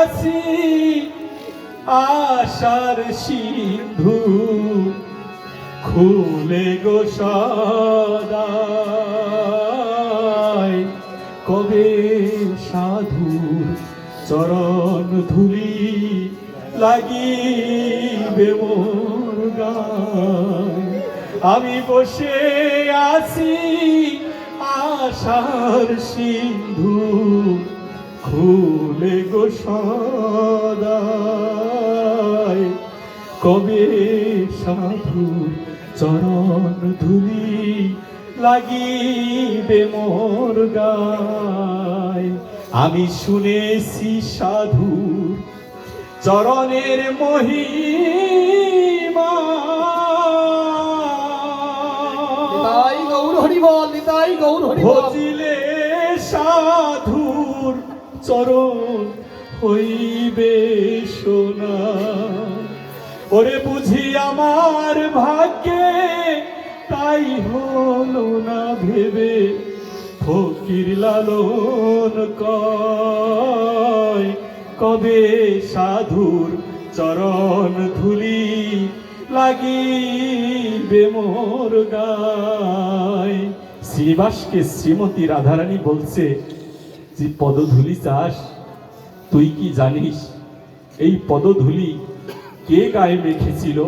আছি আশার সিন্ধু খুলে গো সদাই কবে সাধুর চরণ ধুলি লাগিবে মোর গায়। আমি বসে আছি আশার সিন্ধু খুলে গো সদাই কবে সাধুর চরণ ধুলি লাগিবে মোর গায়। আমি শুনেছি সাধুর চরণের মহিমা নিতাই গৌর হরি বল, নিতাই গৌর হরি বল। ভজিলে সাধুর চরণ হইবে সোনা। ওরে বুঝি আমার ভাগ্যে তাই হলো না ভেবে ফকির লালন কয় কবে সাধুর চরণ ধুলি লাগিবে মোর গায়। শ্রীবাসকে শ্রীমতী রাধারানী বলছে যে পদধূলি চাস, তুই কি জানিস এই পদধূলি কে গায়ে মেখেছিল?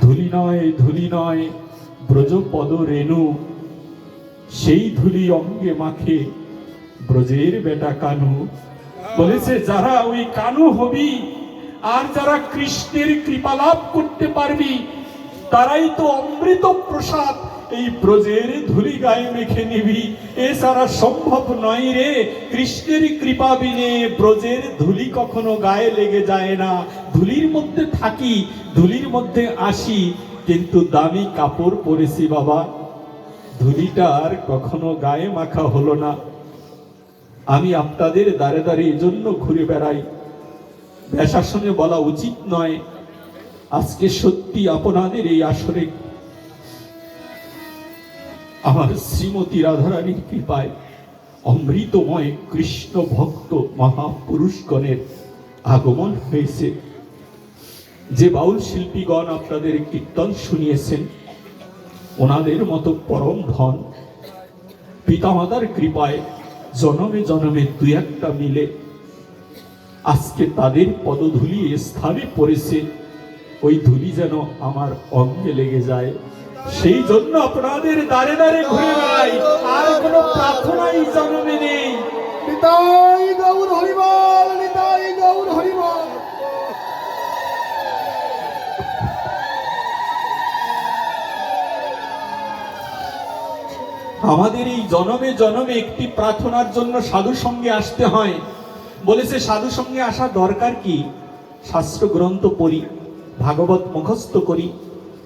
ধূলি নয় ব্রজ পদ রেণু, সেই ধূলি অঙ্গে মাখে ব্রজের বেটা কানু। বলেছে যারা ওই কানু হবি আর যারা কৃষ্ণের কৃপা লাভ করতে পারবি তারাই তো অমৃত প্রসাদ এই ব্রজের ধূলি গায়ে মেখে নিবি। এছাড়া সম্ভব নয় রে। কৃষ্ণের কৃপা বিনে ব্রজের ধূলি কখনো গায়ে লেগে যায় না। ধূলির মধ্যে থাকি, ধূলির মধ্যে আসি, কিন্তু দামি কাপড় পরেছি বাবা, ধূলিটা আর কখনো গায়ে মাখা হলো না। আমি আপনাদের দ্বারে দ্বারে এজন্য ঘুরে বেড়াই। ব্যাসাসনে বলা উচিত নয়। আজকে সত্যি আপনাদের এই আসরে আমার শ্রীমতী রাধারানীর কৃপায় অমৃতময় কৃষ্ণ ভক্ত মহাপুরুষগণের আগমন হয়েছে। যে বাউল শিল্পীগণ আপনাদের কীর্তন শুনিয়েছেন, ওনাদের মতো পরম ধন পিতামাতার কৃপায় জনমে জনমে দুই একটা মিলে আজকে তাদের পদধূলি স্থানে পড়েছে। ওই ধূলি যেন আমার অঙ্গে লেগে যায়, সেই জন্য আপনাদের দ্বারে দ্বারে ঘুরে বেড়াই। আর কোনো প্রার্থনাই জন্মে নেই। নিতাই গৌর হরি বল, নিতাই গৌর হরি বল। আমাদের এই জনমে জনমে একটি প্রার্থনার জন্য সাধু সঙ্গে আসতে হয়। বলেছে সাধু সঙ্গে আসা দরকার কি? শাস্ত্র গ্রন্থ পড়ি, ভাগবত মুখস্থ করি,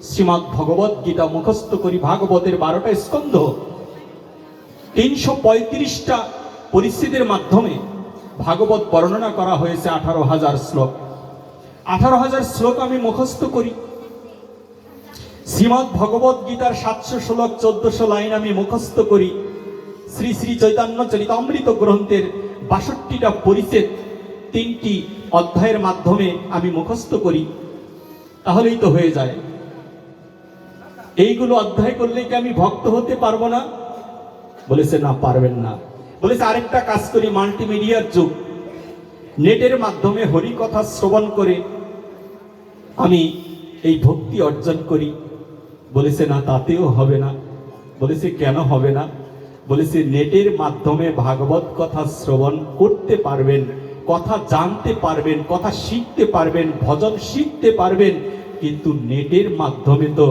শ্রীমদ্ ভগবত গীতা মুখস্থ করি। ভাগবতের 12টা স্কন্ধ, 335টা পরিচ্ছেদের মাধ্যমে ভাগবত বর্ণনা করা হয়েছে। 18,000 শ্লোক, 18,000 শ্লোক আমি মুখস্থ করি। শ্রীমদ্ ভগবত গীতার 700 শ্লোক 1400 লাইন আমি মুখস্থ করি। শ্রী শ্রী চৈতন্য চরিতামৃত গ্রন্থের 62টা পরিচ্ছেদ 3টি অধ্যায়ের মাধ্যমে আমি মুখস্থ করি। তাহলেই তো হয়ে যায়। এইগুলো অধ্যায় করলে কি আমি ভক্ত হতে পারবো না? বলেছে না, পারবেন না। বলেছে আরেকটা কাজ করি, মাল্টিমিডিয়ার যুগ, নেটের মাধ্যমে হরি কথা শ্রবণ করে আমি এই ভক্তি অর্জন করি। বলেছে না, তাতেও হবে না। বলেছে কেন হবে না? বলেছে নেটের মাধ্যমে ভাগবত কথা শ্রবণ করতে পারবেন, কথা জানতে পারবেন, কথা শিখতে পারবেন, ভজন শিখতে পারবেন, কিন্তু নেটের মাধ্যমে তো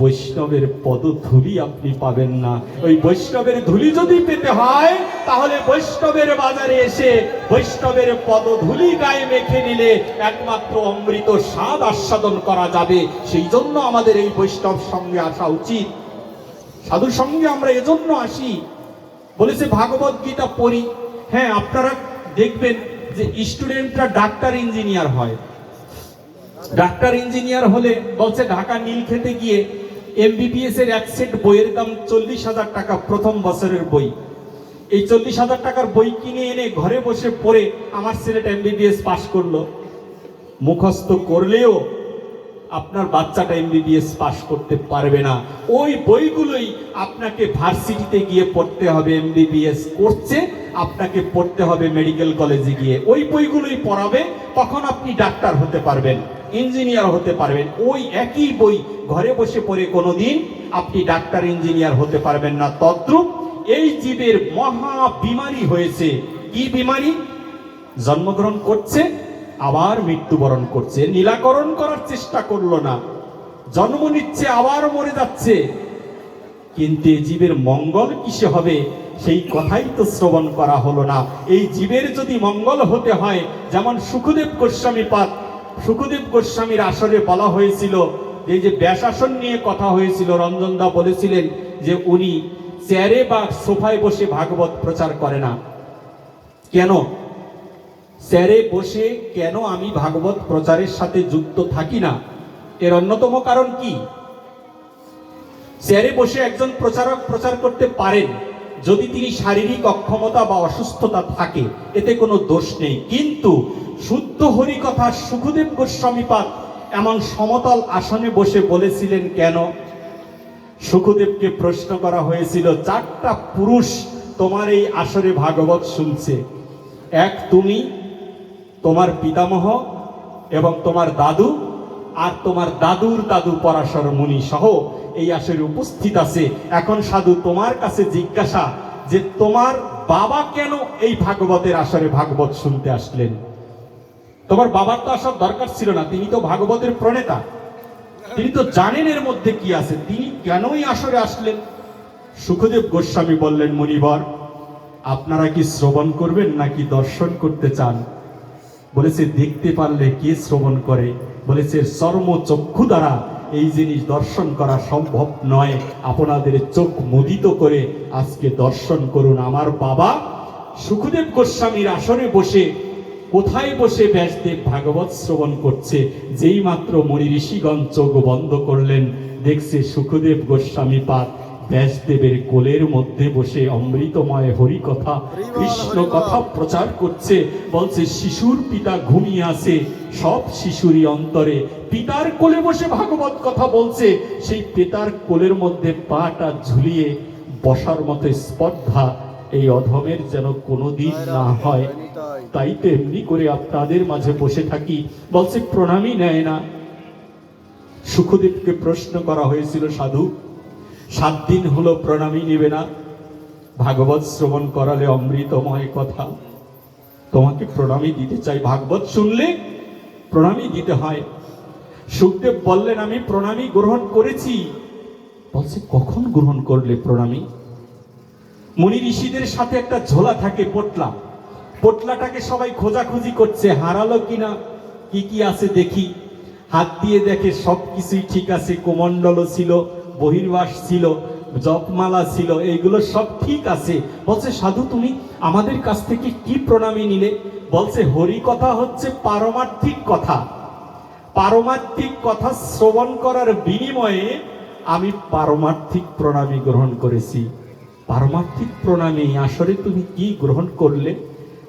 বৈষ্ণবের পদধূলি আপনি পাবেন না। ওই বৈষ্ণবের ধূলি যদি পেতে হয় তাহলে বৈষ্ণবের বাজারে এসে বৈষ্ণবের পদধূলি গায়ে মেখে নিলে একমাত্র অমৃত স্বাদ আস্বাদন করা যাবে। সেই জন্য আমাদের এই বৈষ্ণব সঙ্গে আসা উচিত। সাধু সঙ্গে আমরা এজন্য আসি। বলেছে ভাগবত গীতা পড়ি। হ্যাঁ, আপনারা দেখবেন যে স্টুডেন্টরা ডাক্তার ইঞ্জিনিয়ার হয়। ডাক্তার ইঞ্জিনিয়ার হলে বলছে ঢাকা নীলক্ষেতে গিয়ে MBBS এর এক সেট বইয়ের দাম 40,000 টাকা, প্রথম বছরের বই। এই 40,000 টাকার বই কিনে এনে ঘরে বসে পড়ে আমার ছেলেটা এমবিবিএস পাশ করলো। মুখস্থ করলেও আপনার বাচ্চাটা এমবিবিএস পাশ করতে পারবে না। ওই বইগুলোই আপনাকে ভার্সিটিতে গিয়ে পড়তে হবে। এমবিবিএস করছে, আপনাকে পড়তে হবে মেডিকেল কলেজে গিয়ে। ওই বইগুলোই পড়াবে, তখন আপনি ডাক্তার হতে পারবেন, ইঞ্জিনিয়ার হতে পারবেন। ওই একই বই ঘরে বসে পড়ে কোনোদিন আপনি ডাক্তার ইঞ্জিনিয়ার হতে পারবেন না। তদ্রূপ এই জীবের মহা বিমারি হয়েছে। কি বিমারি? জন্মগ্রহণ করছে, আবার মৃত্যুবরণ করছে। নিরাকরণ করার চেষ্টা করলো না, জন্ম নিচ্ছে, আবার মরে যাচ্ছে। কিন্তু এই জীবের মঙ্গল কিসে হবে সেই কথাই তো শ্রবণ করা হলো না। এই জীবের যদি মঙ্গল হতে হয়, যেমন সুখদেব গোস্বামী পাদ, সুখদেব গোস্বামীর আসরে বলা হয়েছিল, এই যে ব্যাসাসন নিয়ে কথা হয়েছিল, রঞ্জনদা বলেছিলেন যে উনি চেয়ারে বা সোফায় বসে ভাগবত প্রচার করে না। কেন চেয়ারে বসে কেন আমি ভাগবত প্রচারের সাথে যুক্ত থাকি না? এর অন্যতম কারণ কি? চেয়ারে বসে একজন প্রচারক প্রচার করতে পারেন যদি তিনি শারীরিক অক্ষমতা বা অসুস্থতা থাকে, এতে কোনো দোষ নেই। কিন্তু শুদ্ধ হরিকথা সুখদেব গোস্বামী পাদ এমন সমতল আসনে বসে বলেছিলেন কেন? সুখদেবকে প্রশ্ন করা হয়েছিল, 4টা পুরুষ তোমার এই আসরে ভাগবত শুনছে, এক তুমি, তোমার পিতামহ এবং তোমার দাদু, আর তোমার দাদুর দাদু পরাশর মুনি সহ এই আসরে উপস্থিত আছে। এখন সাধু তোমার কাছে জিজ্ঞাসা যে তোমার বাবা কেন এই ভাগবতের আসরে ভাগবত শুনতে আসলেন? তোমার বাবার তো আসার দরকার ছিল না, তিনি তো ভাগবতের প্রণেতা, তিনি তো জানেন এর মধ্যে কি আছে, তিনি কেনই আসরে আসলেন? সুখদেব গোস্বামী বললেন, মুনিবর আপনারা কি শ্রবণ করবেন নাকি দর্শন করতে চান? বলেছে দেখতে পারলে কে শ্রবণ করে? বলেছে চর্ম চক্ষু দ্বারা এই জিনিস দর্শন করা সম্ভব নয়, আপনাদের চোখ মুদিত করে আজকে দর্শন করুন। আমার বাবা সুখদেব গোস্বামীর আসনে বসে, কোথায় বসে ব্যাসদেব ভাগবত শ্রবণ করছে, যেই মাত্র মুনি ঋষিগণ চোখ বন্ধ করলেন, দেখছে সুখদেব গোস্বামী পাদ ব্যাসদেবের কোলের মধ্যে বসে অমৃতময় হরি কথা, কৃষ্ণ কথা প্রচার করছে। বলছে শিশুর পিতা ঘুমিয়ে আছে, সব শিশুরই অন্তরে পিতার কোলে বসে ভাগবত কথা বলছে। সেই পিতার কোলের মধ্যে পাটা ঝুলিয়ে বসার মতো স্পর্ধা এই অধমের যেন কোনোদিন না হয়, তাই তো এমনি করে আপনাদের মাঝে বসে থাকি। বলছে প্রণামী নেয় না। সুখদেবকে প্রশ্ন করা হয়েছিল, সাধু 7 দিন হলো প্রণামী নেবে না, ভাগবত শ্রবণ করালে অমৃতময় কথা, তোমাকে প্রণামী দিতে চাই, ভাগবত শুনলে প্রণামী দিতে হয়। সুখদেব বললেন, আমি প্রণামী গ্রহণ করেছি। বলছে কখন গ্রহণ করলে প্রণামী? মুনি ঋষিদের সাথে একটা ঝোলা থাকে পোটলা, পোটলাটাকে সবাই খোঁজাখুঁজি করছে, হারালো কিনা, কি কি আছে দেখি। হাত দিয়ে দেখে সব কিছুই ঠিক আছে, কোমণ্ডলও ছিল, বহির্বাস ছিল, জপমালা ছিল, এইগুলো সব ঠিক আছে। বলছে সাধু তুমি আমাদের কাছ থেকে কি প্রণামী নিলে? বলছে হরি কথা হচ্ছে পারমার্থিক কথা, পারমার্থিক কথা শ্রবণ করার বিনিময়ে আমি পারমার্থিক প্রণামী গ্রহণ করেছি। পারমার্থিক প্রণামী আসলে তুমি কি গ্রহণ করলে?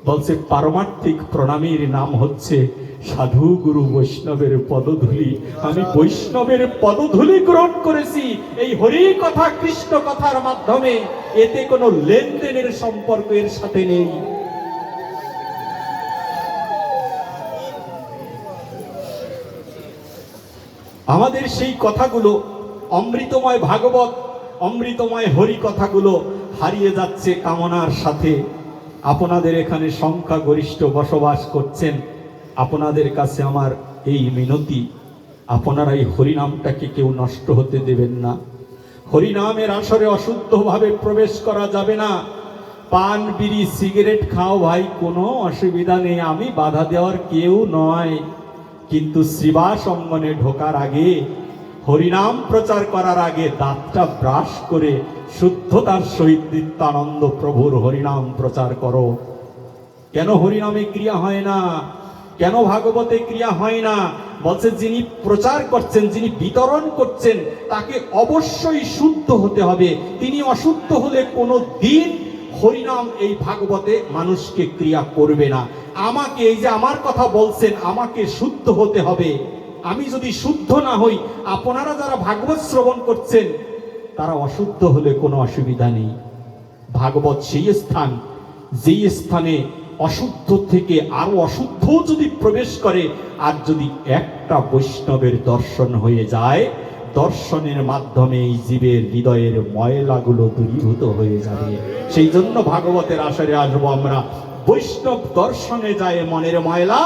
বলছে পারমার্থিক প্রণামীর নাম হচ্ছে সাধু গুরু বৈষ্ণবের পদধূলি। আমি বৈষ্ণবের পদধূলি গ্রহণ করেছি এই হরি কথা কৃষ্ণ কথার মাধ্যমে, এতে কোনো লেনদেনের সম্পর্ক এর সাথে নেই। আমাদের সেই কথাগুলো, অমৃতময় ভাগবত, অমৃতময় হরি কথাগুলো হারিয়ে যাচ্ছে কামনার সাথে। আপনাদের এখানে সংখ্যাগরিষ্ঠ বসবাস করছেন, আপনাদের কাছে আমার এই মিনতি, আপনারা এই হরিনামটাকে কেউ নষ্ট হতে দেবেন না। হরিনামের আসরে অশুদ্ধভাবে প্রবেশ করা যাবে না। পান বিড়ি সিগারেট খাও ভাই, কোনো অসুবিধা নেই, আমি বাধা দেওয়ার কেউ নয়। কিন্তু শ্রীবাস অঙ্গনে ঢোকার আগে, হরিনাম প্রচার করার আগে দাঁতটা ব্রাশ করে শুদ্ধতার সহিত নিত্যানন্দ প্রভুর হরিনাম প্রচার করো। কেন হরিনামে ক্রিয়া হয় না? কেন ভাগবতে ক্রিয়া হয় না? বলছে যিনি প্রচার করছেন, যিনি বিতরণ করছেন, তাকে অবশ্যই শুদ্ধ হতে হবে। তিনি অশুদ্ধ হলে কোনো দিন হরিনাম এই ভাগবতে মানুষকে ক্রিয়া করবে না। আমাকে এই যে আমার কথা বলছেন, আমাকে শুদ্ধ হতে হবে। আমি যদি শুদ্ধ না হই, আপনারা যারা ভাগবত শ্রবণ করছেন তারা অশুদ্ধ হলে কোনো অসুবিধা নেই। ভাগবত সেই স্থান, যেই স্থানে অশুদ্ধ থেকে আরো অশুদ্ধ যদি প্রবেশ করে, আর যদি একটা বৈষ্ণবের দর্শন হয়ে যায়, দর্শনের মাধ্যমে এই জীবের হৃদয়ের ময়লাগুলো দূরীভূত হয়ে যাবে। সেই জন্য ভাগবতের আসরে আসবো আমরা। বৈষ্ণব দর্শনে যায় মনের ময়লা,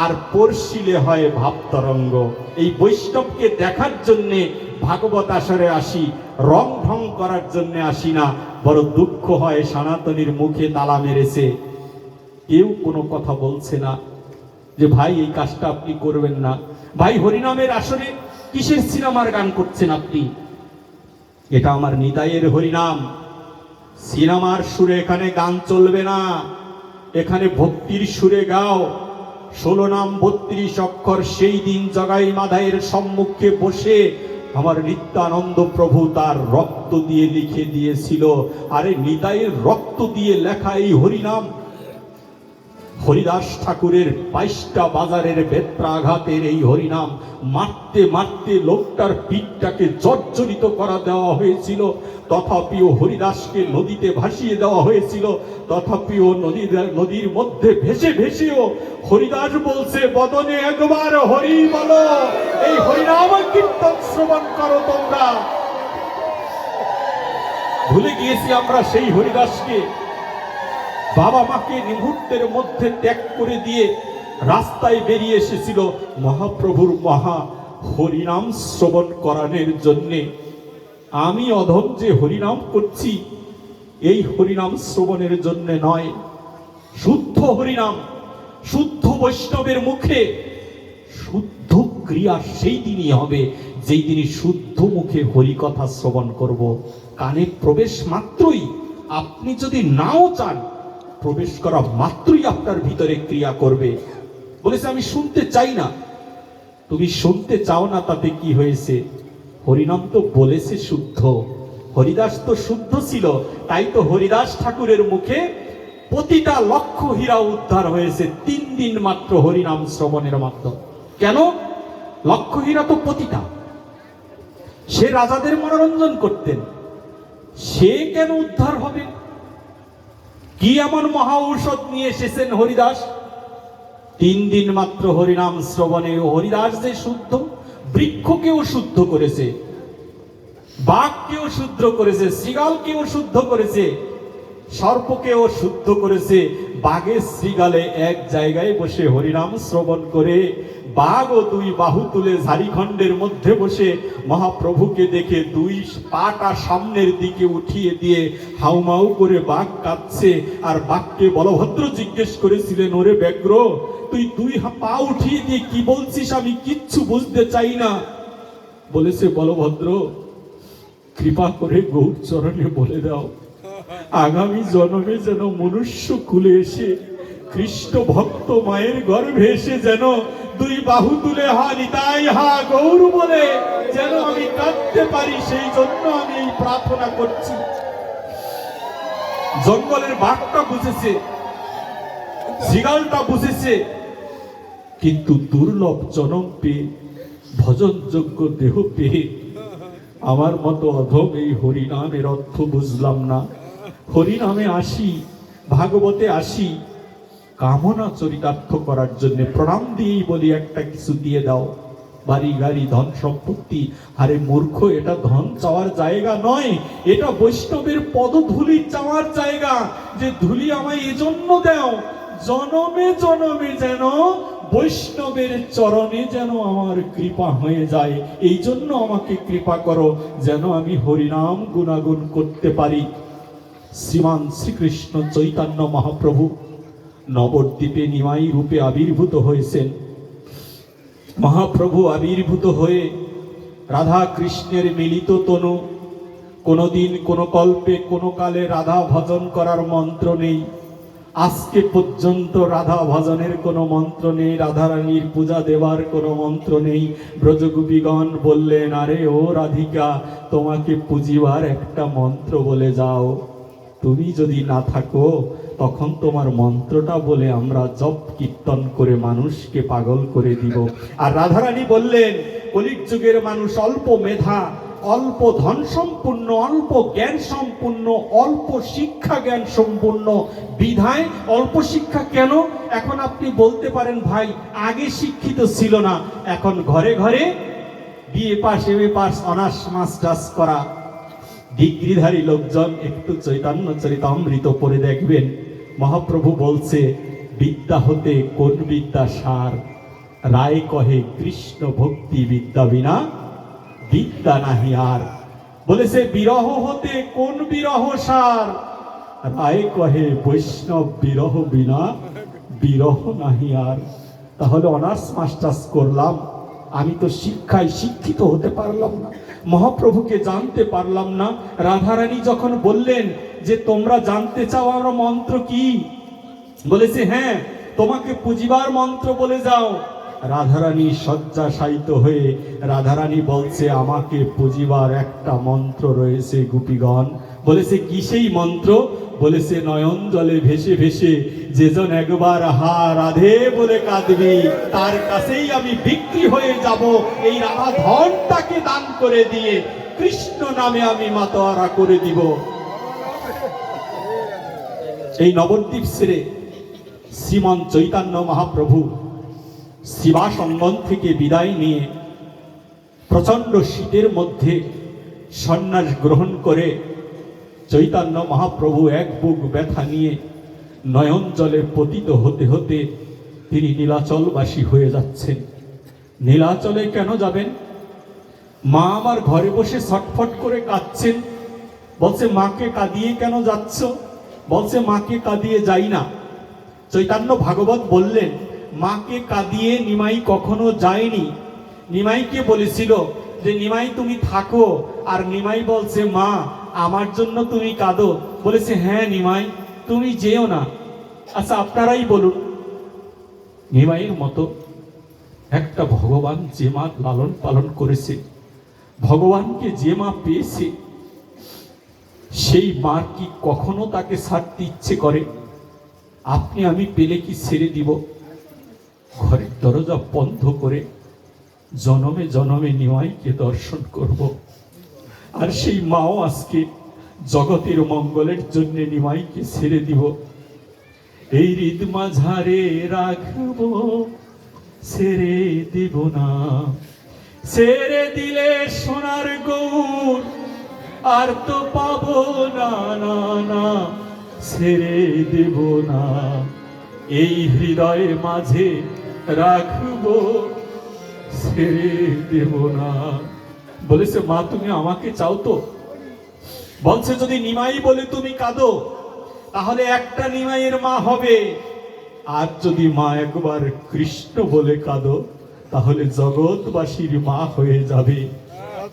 আর পরশিলে হয় ভাব তরঙ্গ। এই বৈষ্ণবকে দেখার জন্যে ভাগবত আসরে আসি, রং ঢং করার জন্য আসি না। বড় দুঃখ হয়, সনাতনীর মুখে তালা মেরেছে, কেউ কোনো কথা বলছে না যে ভাই এই কাজটা আপনি করবেন না। ভাই হরিনামের আসরে কিসের সিনেমার গান করছেন আপনি? এটা আমার নিতাইয়ের হরিনাম। সিনেমার সুরে এখানে গান চলবে না, এখানে ভক্তির সুরে গাও। 16 নাম 32 অক্ষর সেই দিন জগাই মাধাইয়ের সম্মুখে বসে আমার নিত্যানন্দ প্রভু তার রক্ত দিয়ে লিখে দিয়েছিল। আরে নিতাইয়ের রক্ত দিয়ে লেখা এই হরিনাম, হরিদাস ঠাকুরের 22টা বাজারের বেত্রাঘাতের এই হরিনাম মারতে মারতে লোকটার পিঠটাকে জর্জরিত করা দেওয়া হয়েছিল। তথাপিও হরিদাসকে নদীতে ভাসিয়ে দেওয়া হয়েছিল। তথাপিও নদীর মধ্যে ভেসে ভেসেও হরিদাস বলছে, বদনে একবার হরি বলো, এই হরিনাম কীর্তন শ্রবণ করো তোমরা। ভুলে গিয়েছি আমরা সেই হরিদাসকে। বাবা মাকে মুহূর্তের মধ্যে ত্যাগ করে দিয়ে রাস্তায় বেরিয়ে এসেছিল মহাপ্রভুর মহা হরিনাম শ্রবণ করানোর জন্যে। আমি অধম যে হরিনাম করছি, এই হরিনাম শ্রবণের জন্য নয়। শুদ্ধ হরিনাম, শুদ্ধ বৈষ্ণবের মুখে শুদ্ধ ক্রিয়া সেই দিনই হবে যেই দিনই শুদ্ধ মুখে হরিকথা শ্রবণ করব। কানে প্রবেশ মাত্রই, আপনি যদি নাও চান, প্রবেশ করা মাত্রই আপনার ভিতরে ক্রিয়া করবে। বলেছে আমি শুনতে চাই না। তুমি শুনতে চাও না তাতে কি হয়েছে? হরিনাম তো বলেছে শুদ্ধ। হরিদাস তো শুদ্ধ ছিল, তাই তো হরিদাস ঠাকুরের মুখে প্রতিটা লক্ষ হীরা উদ্ধার হয়েছে 3 দিন মাত্র হরিনাম শ্রবণের মাধ্যমে। কেন? লক্ষ হীরা তো প্রতিটা, সে রাজাদের মনোরঞ্জন করতেন, সে কেন উদ্ধার হবে? কি এমন মহা ঔষধ নিয়ে এসেছেন হরিদাস? 3 দিন মাত্র হরিনাম শ্রবণে হরিদাস যে শুদ্ধ, বৃক্ষকেও শুদ্ধ করেছে, বাঘকেও শুদ্ধ করেছে, শৃগালকেও শুদ্ধ করেছে, সর্পকেও শুদ্ধ করেছে। বাঘে শৃগালে এক জায়গায় বসে হরিনাম শ্রবণ করে, বাঘও 2 বাহু তুলে ঝাড়িখণ্ডের মধ্যে বসে মহাপ্রভুকে দেখে 2 পাটা সামনের দিকে উঠিয়ে দিয়ে হাউমাউ করে বাঘ কাঁদছে। আর বাঘকে বলভদ্র জিজ্ঞেস করেছিলেন, ওরে ব্যগ্র, তুই 2 পা উঠিয়ে দিয়ে কি বলছিস? আমি কিচ্ছু বুঝতে চাই না। বলেছে, বলভদ্র কৃপা করে গৌর চরণে বলে দাও, আগামী জন্মে যেন মনুষ্য কুলে এসে কৃষ্ণ ভক্ত মায়ের গর্ভে এসে যেন 2 বাহু তুলে হা নিতাই হা গৌর বলে যেন আমি কাঁদতে পারি, সেই জন্য আমি এই প্রার্থনা করছি। জঙ্গলের বাঘটা বুঝেছে, শৃগালটা বুঝেছে, কিন্তু দুর্লভ জনম পেয়ে, ভজনযোগ্য দেহ পেয়ে আমার মতো অধম এই হরিনামের অর্থ বুঝলাম না। হরিনামে আসি, ভাগবতে আসি কামনা চরিতার্থ করার জন্য। প্রণাম দিয়েই বলি একটা কিছু দিয়ে দাও, বাড়ি গাড়ি ধন সম্পত্তি। আরে মূর্খ, এটা ধন চাওয়ার জায়গা নয়, এটা বৈষ্ণবের পদধূলি চাওয়ার জায়গা। যে ধূলি আমায় এজন্য দাও, জনমে জনমে যেন বৈষ্ণবের চরণে যেন আমার কৃপা হয়ে যায়। এই জন্য আমাকে কৃপা করো, যেন আমি হরিনাম গুণাগুণ করতে পারি। শ্রীমান শ্রীকৃষ্ণ চৈতন্য মহাপ্রভু নবদ্বীপে নিমাই রূপে আবির্ভূত হয়েছেন। মহাপ্রভু আবির্ভূত হয়ে রাধা কৃষ্ণের মিলিত তনু, কোনোদিন কোনো কল্পে কোনো কালে রাধা ভজন করার মন্ত্র নেই। আজকে পর্যন্ত রাধা ভজনের কোনো মন্ত্র নেই, রাধারানীর পূজা দেওয়ার কোনো মন্ত্র নেই। ব্রজগোপীগণ বললেন, আরে ও রাধিকা, তোমাকে পুজিবার একটা মন্ত্র বলে যাও। তুমি যদি না থাকো তখন তোমার মন্ত্রটা বলে আমরা জপ কীর্তন করে মানুষকে পাগল করে দিব। আর রাধারানী বললেন, কলির যুগের মানুষ অল্প মেধা, অল্প ধন সম্পূর্ণ, অল্প জ্ঞান সম্পূর্ণ, অল্প শিক্ষা জ্ঞান সম্পূর্ণ, বিধায় অল্প শিক্ষা কেন? এখন আপনি বলতে পারেন ভাই আগে শিক্ষিত ছিল না, এখন ঘরে ঘরে BA pass, MA pass, honours masters করা ডিগ্রিধারী লোকজন। একটু চৈতন্য চরিতামৃত পড়ে দেখবেন, মহাপ্রভু বলছে বিদ্যা হতে কোন বিদ্যা সার, রায় কহে কৃষ্ণ ভক্তি বিদ্যা বিনা বিদ্যা নাহি আর। বলেছে বিরহ হতে কোন বিরহ সার, রায় কহে বৈষ্ণব বিরহ বিনা বিরহ নাহি আর। তাহলে অনার্স মাস্টার্স করলাম, আমি তো শিক্ষায় শিক্ষিত হতে পারলাম না, মহাপ্রভুকে জানতে পারলাম না। রাধারানী যখন বললেন যে তোমরা জানতে চাও আমরা মন্ত্র কি, বলেছে হ্যাঁ তোমাকে পুজিবার মন্ত্র বলে যাও। রাধারানী শয্যাশায়িত হয়ে রাধারানী বলছে আমাকে পুজিবার একটা মন্ত্র রয়েছে গোপীগণ। বলেছে কি সেই মন্ত্র? বলেছে নয়ন জলে ভেসে ভেসে যেজন একবার হা রাধে বলে কাঁদবি, তার কাছেই আমি বিক্রি হয়ে যাব, এই রাধা ধনটাকে দান করে দিয়ে কৃষ্ণ নামে আমি মাতোয়ারা করে দিব। এই নবদ্বীপ ছেড়ে শ্রীমন চৈতন্য মহাপ্রভু শিবাস অঙ্গন থেকে বিদায় নিয়ে প্রচন্ড শীতের মধ্যে সন্ন্যাস গ্রহণ করে চৈতন্য মহাপ্রভু এক বুক ব্যথা নিয়ে নয়ন জলে পতিত হতে হতে তিনি নীলাচলবাসী হয়ে যাচ্ছেন। নীলাচলে কেন যাবেন? মা আমার ঘরে বসে ছটফট করে কাঁদছেন। বলছে মাকে কাঁদিয়ে কেন যাচ্ছ? বলছে মাকে কাঁদিয়ে যাই না। চৈতন্য ভাগবত বললেন মাকে কাঁদিয়ে নিমাই কখনো যায়নি। নিমাইকে বলেছিল যে নিমাই তুমি থাকো, আর নিমাই বলছে মা আমার জন্য তুমি কাঁদো। বলেছে হ্যাঁ নিমাই তুমি যেও না। আচ্ছা আপনারাই বলুন, নিমাইয়ের মতো একটা ভগবান যে মা লালন পালন করেছে, ভগবানকে যে মা পেয়েছে, সেই মার কি কখনো তাকে ছাড়তে ইচ্ছে করে? আপনি আমি পেলে কি ছেড়ে দিব? ঘরের দরজা বন্ধ করে জনমে জনমে নিমাইকে দর্শন করব। আর সেই মাও আজকে জগতের মঙ্গলের জন্য নিমাইকে ছেড়ে দিব। এই হৃদ মাঝারে রাখবো, ছেড়ে দিব না। ছেড়ে দিলে সোনার গৌর আর তো পাবো না, না না ছেড়ে দেব না। এই হৃদয়ে মাঝে রাখবো, ছেড়ে দেব না। বলেছে মা তুমি আমাকে চাও তো? বলছে যদি নিমাই বলে তুমি কাঁদো তাহলে একটা নিমাইয়ের মা হবে, আর যদি মা একবার কৃষ্ণ বলে কাঁদো তাহলে জগৎবাসীর মা হয়ে যাবে।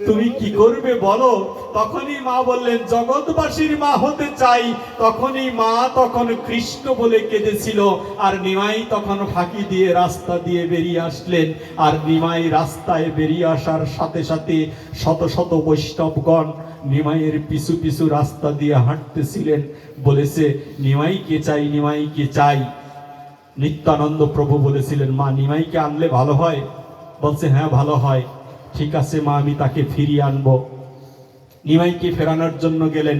তুমি কি করবে বলো? তখনই মা বললেন জগৎবাসীর মা হতে চাই। তখনই মা তখন কৃষ্ণ বলে কেঁদেছিল, আর নিমাই তখন ফাঁকি দিয়ে রাস্তা দিয়ে বেরিয়ে আসলেন। আর নিমাই রাস্তায় বেরিয়ে আসার সাথে সাথে শত শত বৈষ্ণবগণ নিমাইয়ের পিছু পিছু রাস্তা দিয়ে হাঁটতেছিলেন। বলেছে নিমাইকে চাই, নিমাইকে চাই। নিত্যানন্দ প্রভু বলেছিলেন মা নিমাইকে আনলে ভালো হয়? বলছে হ্যাঁ ভালো হয়। ঠিক আছে মা আমি তাকে ফিরিয়ে আনবো। নিমাইকে ফেরানোর জন্য গেলেন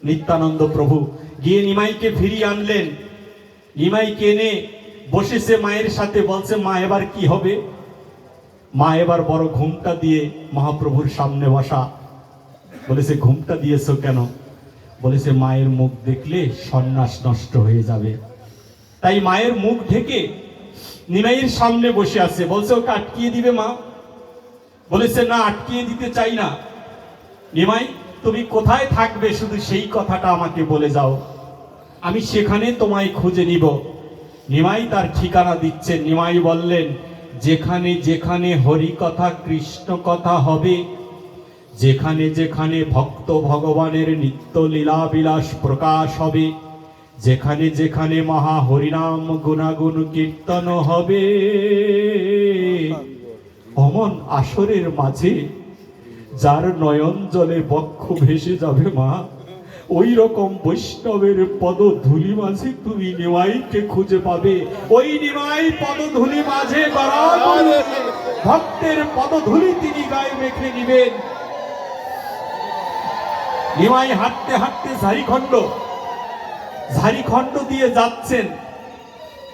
নিত্যানন্দ প্রভু, গিয়ে নিমাইকে ফিরিয়ে আনলেন। নিমাইকে এনে বসেছে মায়ের সাথে। বলছে মা এবার কি হবে? মা এবার বড় ঘুমটা দিয়ে মহাপ্রভুর সামনে বসা। বলেছে ঘুমটা দিয়েছো কেন? বলেছে মায়ের মুখ দেখলে সন্ন্যাস নষ্ট হয়ে যাবে, তাই মায়ের মুখ ঢেকে নিমাইয়ের সামনে বসে আছে। বলছে ওকে আটকিয়ে দিবে মা? বলেছে না আটকিয়ে দিতে চাই না। নিমাই তুমি কোথায় থাকবে শুধু সেই কথাটা আমাকে বলে যাও, আমি সেখানে তোমায় খুঁজে নিব। নিমাই তার ঠিকানা দিচ্ছেন। নিমাই বললেন যেখানে যেখানে হরি কথা কৃষ্ণ কথা হবে, যেখানে যেখানে ভক্ত ভগবানের নিত্য লীলা বিলাস প্রকাশ হবে, যেখানে যেখানে মহা হরিনাম গুণাগুণ কীর্তন হবে, অমন আসরের মাঝে যার নয়ন জলে বক্ষ ভেসে যাবে মা, ওই রকম বৈষ্ণবের পদধূলি মাঝে তুমি নিমাইকে খুঁজে পাবে। ওই নিমাই পদধূলি মাঝে বরাবর ভক্তের পদধূলি তিনি গায়ে মেখে নিবেন। নিমাই হাঁটতে হাঁটতে ঝাড়িখণ্ড দিয়ে যাচ্ছেন।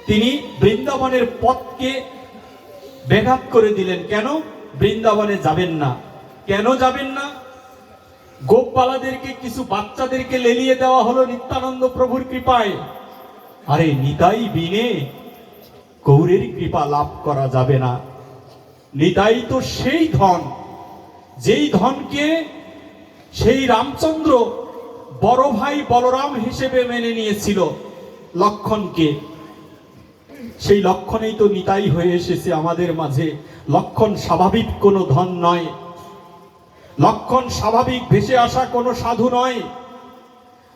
তিনি বৃন্দাবনের পথকে ব্যাঘাত করে দিলেন। কেন বৃন্দাবনে যাবেন না? কেন যাবেন না? গোপবালাদেরকে, কিছু বাচ্চাদেরকে লেলিয়ে দেওয়া হলো নিত্যানন্দ প্রভুর কৃপায়। আরে নিতাই বিনে গৌরের কৃপা লাভ করা যাবে না। নিতাই তো সেই ধন, যেই ধনকে সেই রামচন্দ্র বড় ভাই বলরাম হিসেবে মেনে নিয়েছিল লক্ষণকে। সেই লক্ষণেই তো নিতাই হয়ে এসেছে আমাদের মাঝে। লক্ষণ স্বাভাবিক কোনো ধন নয়, লক্ষণ স্বাভাবিক ভেসে আসা কোনো সাধু নয়,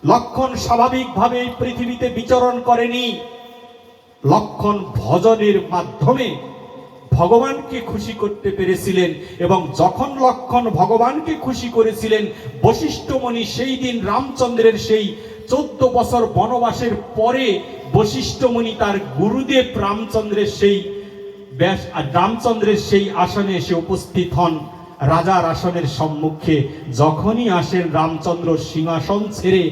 লক্ষণ স্বাভাবিকভাবে এই পৃথিবীতে বিচরণ করেনি। লক্ষণ ভজনের মাধ্যমে ভগবানকে খুশি করতে পেরেছিলেন, এবং যখন লক্ষণ ভগবানকে খুশি করেছিলেন, বশিষ্ঠ মুনি সেই দিন রামচন্দ্রের সেই 14 বছর বনবাসের পরে বশিষ্ঠ মুনি তার গুরুদেব রামচন্দ্রের সেই আসনে এসে উপস্থিত হন। রাজার আসনের সম্মুখে যখনই আসেন, রামচন্দ্র সিংহাসন ছেড়ে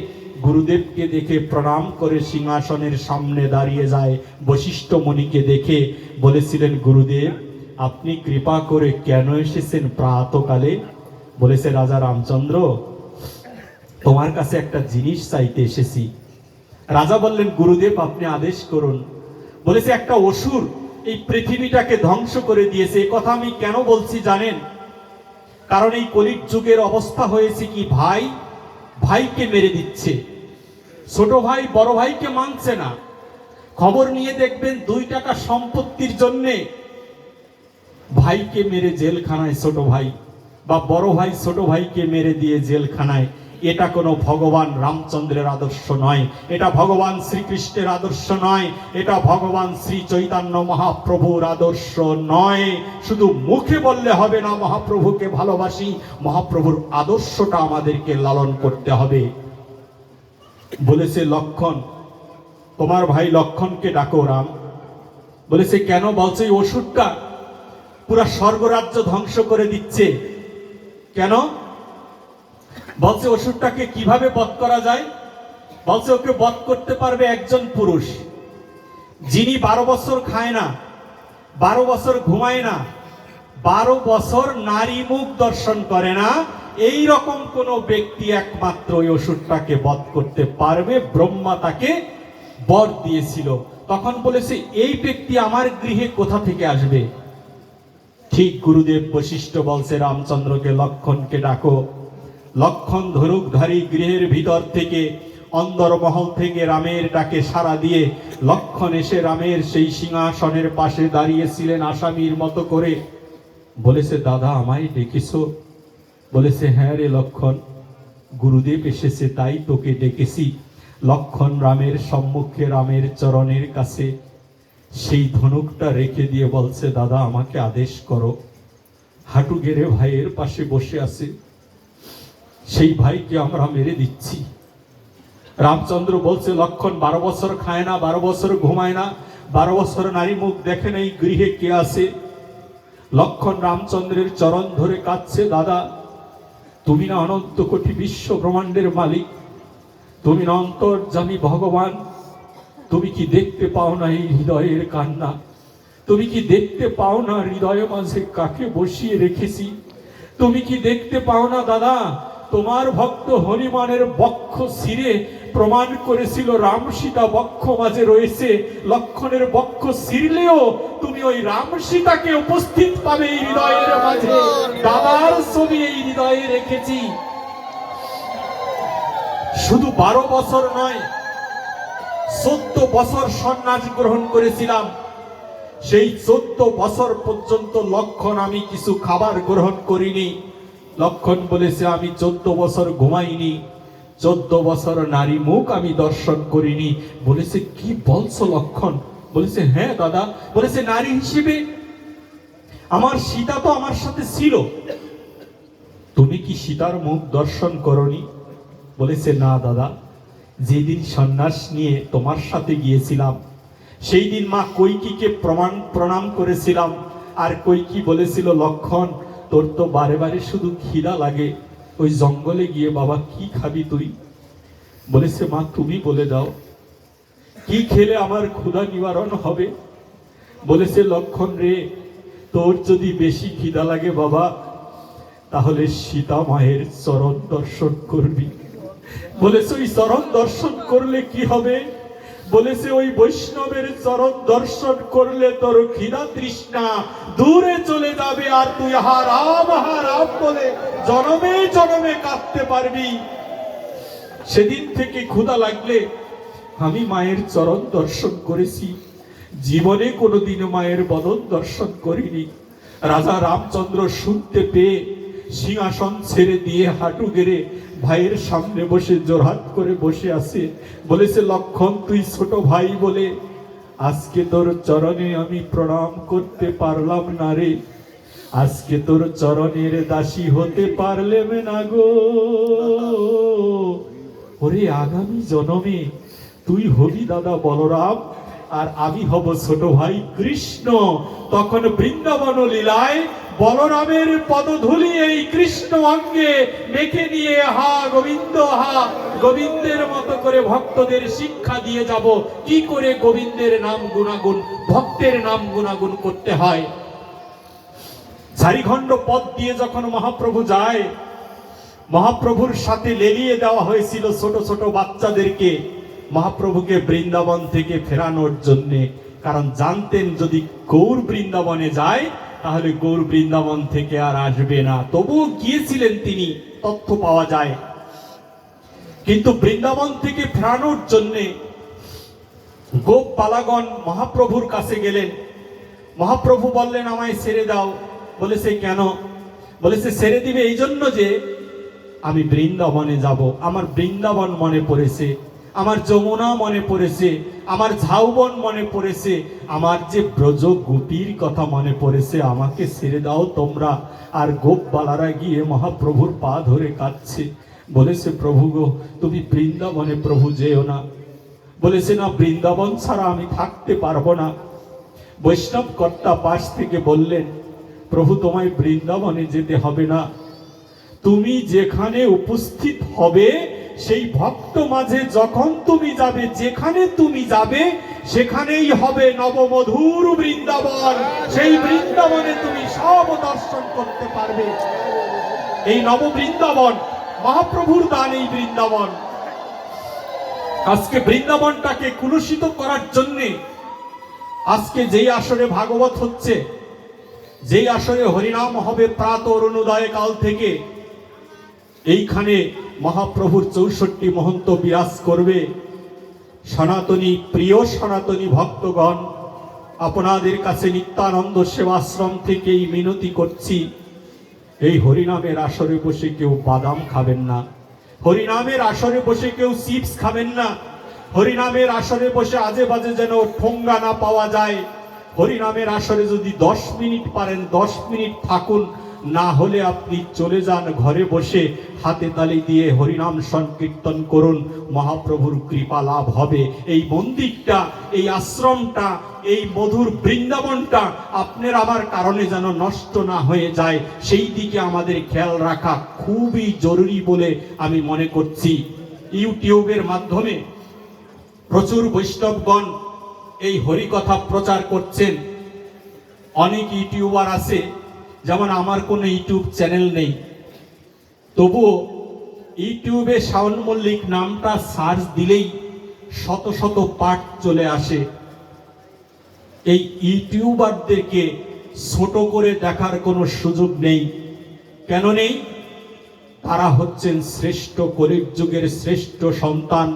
গুরুদেবকে দেখে প্রণাম করে সিংহাসনের সামনে দাঁড়িয়ে যায়। বশিষ্ঠ মুনিকে দেখে বলেছিলেন, গুরুদেব আপনি কৃপা করে কেন এসেছেন প্রাতকালে? বলেছে, রাজা রামচন্দ্র তোমার কাছে একটা জিনিস চাইতে এসেছি। রাজা বললেন, গুরুদেব আপনি আদেশ করুন। বলেছে, একটা অসুর এই পৃথিবীটাকে ধ্বংস করে দিয়েছে। এই কথা আমি কেন বলছি জানেন? কারণ এই কলির যুগের অবস্থা হয়েছে কি, ভাই ভাইকে মেরে দিচ্ছে, ছোট ভাই বড় ভাইকে মানছে না। খবর নিয়ে দেখবেন 2 টাকা সম্পত্তির জন্যে ভাইকে মেরে জেলখানায় ছোট ভাই, বা বড় ভাই ছোট ভাইকে মেরে দিয়ে জেলখানায়। এটা কোনো ভগবান রামচন্দ্রের আদর্শ নয়, এটা ভগবান শ্রীকৃষ্ণের আদর্শ নয়, এটা ভগবান শ্রী চৈতন্য মহাপ্রভুর আদর্শ নয়। শুধু মুখে বললে হবে না মহাপ্রভুকে ভালোবাসি, মহাপ্রভুর আদর্শটা আমাদেরকে লালন করতে হবে। বলেছে, লক্ষণ তোমার ভাই লক্ষণকে ডাকো। রাম বলেছে, কেন? বলছে, এই অসুরটা পুরা স্বর্গরাজ্য ধ্বংস করে দিচ্ছে। কেন? বলছে, অসুরটাকে কিভাবে বধ করা যায়? বলছে, ওকে বধ করতে পারবে একজন পুরুষ, যিনি 12 বছর খায় না, 12 বছর ঘুমায় না, 12 বছর নারী মুখ দর্শন করে না। এই রকম কোন ব্যক্তি একমাত্র ওই অসুরটাকে বধ করতে পারবে। ব্রহ্মা তাকে বর দিয়েছিল। তখন বলেছে, এই ব্যক্তি আমার গৃহে কোথা থেকে আসবে? ঠিক গুরুদেব বশিষ্ঠ বলছে রামচন্দ্রকে, লক্ষণকে ডাকো। লক্ষণ ধনুকধারী গৃহের ভিতর থেকে, অন্দরমহল থেকে রামের ডাকে সাড়া দিয়ে লক্ষণ এসে রামের সেই সিংহাসনের পাশে দাঁড়িয়েছিলেন আসামির মতো করে। বলেছে, দাদা আমায় ডেকেছো? বলেছে, হ্যাঁ রে লক্ষণ, গুরুদেব এসেছে তাই তোকে ডেকেছি। লক্ষণ রামের সম্মুখে রামের চরণের কাছে সেই ধনুকটা রেখে দিয়ে বলছে, দাদা আমাকে আদেশ করো। হাঁটু গেড়ে ভাইয়ের পাশে বসে আছে, সেই ভাইকে আমরা মেরে দিচ্ছি। রামচন্দ্র বলছে, লক্ষণ 12 বছর খায় না, 12 বছর ঘুমায় না, 12 বছর নারী মুখ দেখে না, এই গৃহে কে আছে? লক্ষণ রামচন্দ্রের চরণ ধরে কাঁদছে, দাদা তুমি না অনন্ত কোটি বিশ্ব ব্রহ্মাণ্ডের মালিক, তুমি না অন্তর্যামী ভগবান, তুমি কি দেখতে পাও না এই হৃদয়ের কান্না? তুমি কি দেখতে পাও না হৃদয়ের মাঝে কাকে বসিয়ে রেখেছি? তুমি কি দেখতে পাও না দাদা, তোমার ভক্ত হনুমানের বক্ষ ছিঁড়ে প্রমাণ করেছিল রাম সীতা বক্ষ মাঝে রয়েছে। লক্ষণের বক্ষ ছিঁড়লেও তুমি ওই রাম সীতাকে উপস্থিত পাবে এই হৃদয়ের মাঝে। দাদার ছবি এই হৃদয়ে রেখেছি। শুধু 12 বছর নয়, 14 বছর সন্ন্যাস গ্রহণ করেছিলাম। সেই 14 বছর পর্যন্ত লক্ষণ আমি কিছু খাবার গ্রহণ করিনি। লক্ষণ বলেছে, আমি 14 বছর ঘুমাইনি, 14 বছর নারী মুখ আমি দর্শন করিনি। বলেছে, কি বলছো লক্ষণ? বলেছে, হ্যাঁ দাদা। বলেছে, নারী হিসেবে আমার সীতা তো আমার সাথে ছিল, তুমি কি সীতার মুখ দর্শন করনি? বলেছে, না দাদা, যেদিন সন্ন্যাস নিয়ে তোমার সাথে গিয়েছিলাম সেই দিন মা কৈকিকে প্রণাম করেছিলাম, আর কৈকি বলেছিল, লক্ষণ, তোর তো বারে বারে শুধু খিদা লাগে, ওই জঙ্গলে গিয়ে বাবা কি খাবি তুই? বলেছে, মা তুমি বলে দাও, কি খেলে আমার ক্ষুধা নিবারণ হবে? বলেছে, লক্ষণ রে, তোর যদি বেশি খিদা লাগে বাবা, তাহলে সীতা মায়ের চরণ দর্শন করবি। বলেছে, ওই চরণ দর্শন করলে কি হবে? বলেছে, ওই বৈষ্ণবের চরণ দর্শন করলে তোর খিদা তৃষ্ণা দূরে চলে যাবে, আর তুই হারাম হারাম বলে জনমে জনমে কাঁদতে পারবি। সেদিন থেকে ক্ষুধা লাগলে আমি মায়ের চরণ দর্শন করেছি, জীবনে কোনোদিনও মায়ের বদন দর্শন করিনি। রাজা রামচন্দ্র শুনতে পেয়ে সিংহাসন ছেড়ে দিয়ে হাঁটু গেড়ে ভাইয়ের সামনে বসে জোরহাত করে বসে আছে। বলেছে, লক্ষণ, তুই ছোট ভাই বলে আজকে তোর চরণে আমি প্রণাম করতে পারলাম না রে, আজকে তোর চরণের দাসী হতে পারলেম না গো। ওরে, আগামী জন্মে তুই হবি দাদা বলরাম, আর আমি হব ছোট ভাই কৃষ্ণ। তখন বৃন্দাবন লীলায় বলরামের পদধূলি এই কৃষ্ণ অঙ্গে মেখে নিয়ে হা গোবিন্দ, হা গোবিন্দের মতো করে ভক্তদের শিক্ষা দিয়ে যাব কি করে গোবিন্দের নাম গুণাগুণ, ভক্তের নাম গুণাগুণ করতে হয়। ঝাড়িখণ্ড পথ দিয়ে যখন মহাপ্রভু যায়, মহাপ্রভুর সাথে লেলিয়ে দেওয়া হয়েছিল ছোট ছোট বাচ্চাদেরকে মহাপ্রভুকে বৃন্দাবন থেকে ফেরানোর জন্য, কারণ জানতেন যদি গৌর বৃন্দাবনে যায় তাহলে গৌর বৃন্দাবন থেকে আর আসবে না। তবুও গিয়েছিলেন তিনি, তথ্য পাওয়া যায়। কিন্তু বৃন্দাবন থেকে ফেরানোর জন্য গোপবালাগণ মহাপ্রভুর কাছে গেলেন। মহাপ্রভু বললেন, আমায় ছেড়ে দাও। বলেছে, কেন? বলেছে, ছেড়ে দিবে এই জন্য যে আমি বৃন্দাবনে যাব, আমার বৃন্দাবন মনে পড়েছে, আমার যমুনা মনে পড়েছে, আমার ঝাউবন মনে পড়েছে, আমার যে ব্রজ গোপীর কথা মনে পড়েছে, আমাকে ছেড়ে দাও তোমরা। আর গোপবালারা গিয়ে মহাপ্রভুর পা ধরে কাঁদছে। বলেছে, প্রভু গো, তুমি বৃন্দাবনে প্রভু যেও না। বলেছে, না, বৃন্দাবন ছাড়া আমি থাকতে পারবো না। বৈষ্ণব কর্তা পাশ থেকে বললেন, প্রভু, তোমায় বৃন্দাবনে যেতে হবে না, তুমি যেখানে উপস্থিত হবে সেই ভক্ত মাঝে যখন তুমি যাবে, যেখানে তুমি যাবে সেখানেই হবে নবমধুর বৃন্দাবন। সেই বৃন্দাবনে তুমি সব দর্শন করতে পারবে। এই নব বৃন্দাবন মহাপ্রভুর দান। এই বৃন্দাবন আজকে বৃন্দাবনটাকে কুলুষিত করার জন্য আজকে যেই আসরে ভাগবত হচ্ছে, যেই আসরে হরিনাম হবে প্রাত অরুণোদয় কাল থেকে, এইখানে মহাপ্রভুর 64 মহন্ত বিরাজ করবে। সনাতনী, প্রিয় সনাতনী ভক্তগণ, আপনাদের কাছে নিত্যানন্দ সেবাশ্রম থেকেই মিনতি করছি, এই হরিনামের আসরে বসে কেউ বাদাম খাবেন না, হরিনামের আসরে বসে কেউ চিপস খাবেন না, হরিনামের আসরে বসে আজে বাজে যেন ঠোঙ্গা না পাওয়া যায়। হরিনামের আসরে যদি 10 মিনিট পারেন 10 মিনিট থাকুন, না হলে আপনি চলে যান ঘরে বসে হাতে তালি দিয়ে হরিনাম সংকীর্তন করুন, মহাপ্রভুর কৃপা লাভ হবে। এই মন্দিরটা, এই আশ্রমটা, এই মধুর বৃন্দাবনটা আপনার আমার কারণে যেন নষ্ট না হয়ে যায়, সেই দিকে আমাদের খেয়াল রাখা খুবই জরুরি বলে আমি মনে করছি। ইউটিউবের মাধ্যমে প্রচুর বৈষ্ণবগণ এই হরিকথা প্রচার করছেন। অনেক ইউটিউবার আছে, যেমন আমার কোনো ইউটিউব চ্যানেল নেই, তবুও ইউটিউবে শাওন মল্লিক নামটা সার্চ দিলেই শত শত পাঠ চলে আসে। এই ইউটিউবারদেরকে ছোট করে দেখার কোনো সুযোগ নেই। কেন নেই? তারা হচ্ছেন শ্রেষ্ঠ, কলির যুগের শ্রেষ্ঠ সন্তান।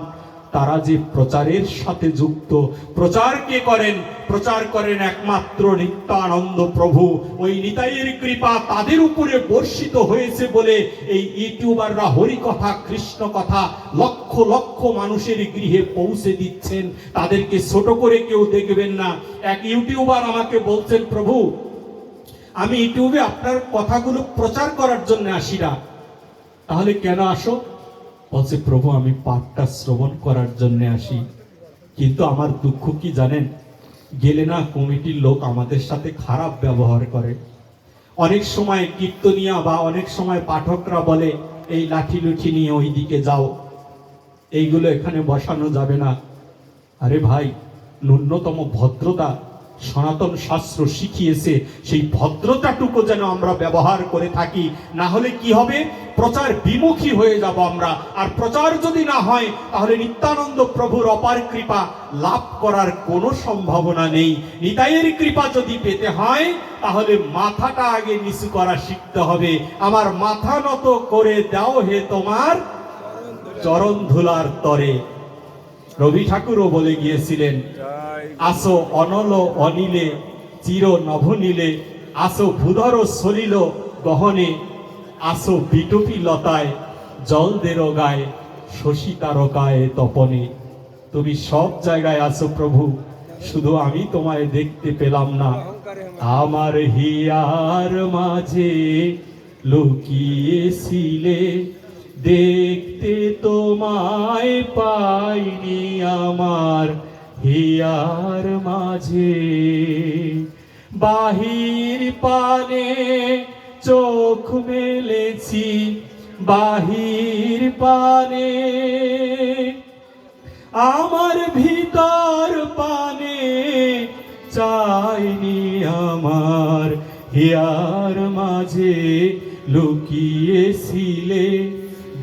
তারা যে প্রচারের সাথে যুক্ত। প্রচার কে করেন? প্রচার করেন একমাত্র নিত্যানন্দ প্রভু। ওই নিতাইয়ের কৃপা তাদের উপরে বর্ষিত হয়েছে বলে এই ইউটিউবাররা হরি কথা, কৃষ্ণ কথা লক্ষ লক্ষ মানুষের গৃহে পৌঁছে দিচ্ছেন। তাদেরকে ছোট করে কেউ দেখবেন না। এক ইউটিউবার আমাকে বলছেন, প্রভু, আমি ইউটিউবে আপনার কথাগুলো প্রচার করার জন্য আসি না। তাহলে কেন আসো? বলছে প্রভু আমি পাঠটা শ্রবণ করার জন্য আসি, কিন্তু আমার দুঃখ কি জানেন, গেলে না কমিটির লোক আমাদের সাথে খারাপ ব্যবহার করে। অনেক সময় কীর্তনিয়া বা অনেক সময় পাঠকরা বলে এই লাঠি লুঠি নিয়ে ওই দিকে যাও, এইগুলো এখানে বসানো যাবে না। আরে ভাই, ন্যূনতম ভদ্রতা সনাতন শাস্ত্র শিখিয়েছে, সেই ভদ্রতাটুকু যেন আমরা ব্যবহার করে থাকি, না হলে কি হবে, প্রচার বিমুখী হয়ে যাব আমরা। আর প্রচার যদি না হয় তাহলে নিত্যানন্দ প্রভুর অপার কৃপা লাভ করার কোনো সম্ভাবনা নেই। নিতাইয়ের কৃপা যদি পেতে হয় তাহলে মাথাটা আগে নিচু করা শিখতে হবে। আমার মাথা নত করে দাও হে তোমার চরণ ধুলার তরে। রবি ঠাকুরও বলে গিয়েছিলেন, আসো অনল অনিলে চির নভনীলে, আসো ভূধর সলিল গহনে, আসো বিটুপি লতায় জল দেরোগায়, শশী তারকায় তপনে। তুমি সব জায়গায় আসো প্রভু, শুধু আমি তোমায় দেখতে পেলাম না। আমার হিয়ার মাঝে লুকিয়েছিলে, দেখতে তোমায় পাইনি আমার হিয়ার মাঝে। বাহির পানে চোখ মেলেছি, বাহির পানে আমার ভিতর পানে চাইনি আমার হিয়ার মাঝে লুকিয়েছিলে,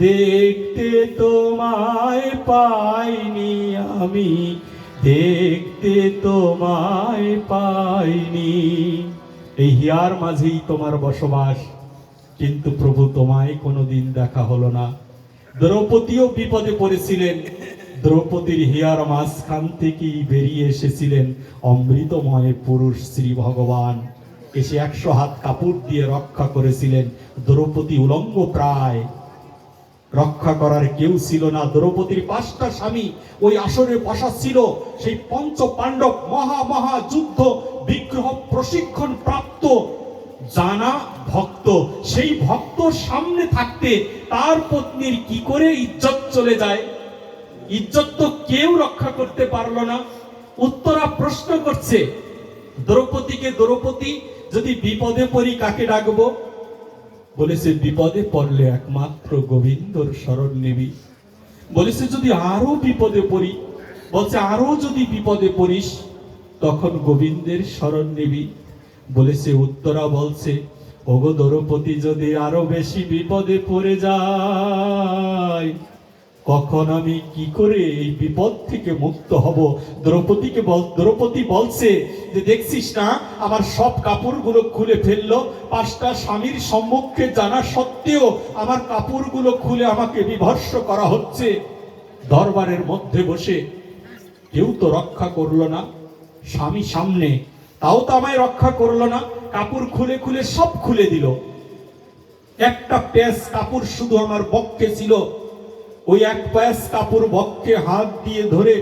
দেখতে তোমায় পাইনি আমি, দেখতে তোমায় পাইনি। এই হিয়ার মাঝেই তোমার বসবাস, কিন্তু প্রভু তোমায় কোনোদিন দেখা হলো না। দ্রৌপদীও বিপদে পড়েছিলেন, দ্রৌপদীর হিয়ার মাঝখান থেকেই বেরিয়ে এসেছিলেন অমৃতময় পুরুষ শ্রী ভগবান, এসে 100 হাত কাপড় দিয়ে রক্ষা করেছিলেন। দ্রৌপদী উলঙ্গ প্রায়, রক্ষা করার কেউ ছিল না। দ্রৌপদীর 5টা স্বামী ওই আসরে বসা ছিল। সেই পঞ্চ পাণ্ডব মহা যুদ্ধ বিগ্রহ প্রশিক্ষণ প্রাপ্ত জানা ভক্ত, সেই ভক্ত সামনে থাকতে তার পত্নীর কি করে ইজ্জত চলে যায়? ইজ্জত তো কেউ রক্ষা করতে পারলো না। উত্তরা প্রশ্ন করছে দ্রৌপদীকে, দ্রৌপদী যদি বিপদে পড়ি কাকে ডাকবো? বলেছে বিপদে পড়লে একমাত্র গোবিন্দর শরণ নিবি। বলেছে যদি আরো বিপদে পড়ি, বলছে আরো যদি বিপদে পড়িস তখন গোবিন্দের শরণ নিবি। বলেছে উত্তরা বলছে ওগো দ্রৌপদী যদি আরো বেশি বিপদে পড়ে যায় কখন আমি কি করে এই বিপদ থেকে মুক্ত হব? দ্রৌপদী বলছে যে দেখছিস না আমার সব কাপড়গুলো খুলে ফেললো, 5টা স্বামীর সম্মুখে জানা সত্ত্বেও আমার কাপড়গুলো খুলে আমাকে বিভৎস করা হচ্ছে। দরবারের মধ্যে বসে কেউ তো রক্ষা করলো না, স্বামী সামনে তাও তো আমায় রক্ষা করলো না। কাপড় খুলে খুলে সব খুলে দিল। একটা প্যাচ কাপড় শুধু আমার বক্ষে ছিল, ওই এক প্যাচ কাপড় বক্ষে হাত দিয়ে ধরে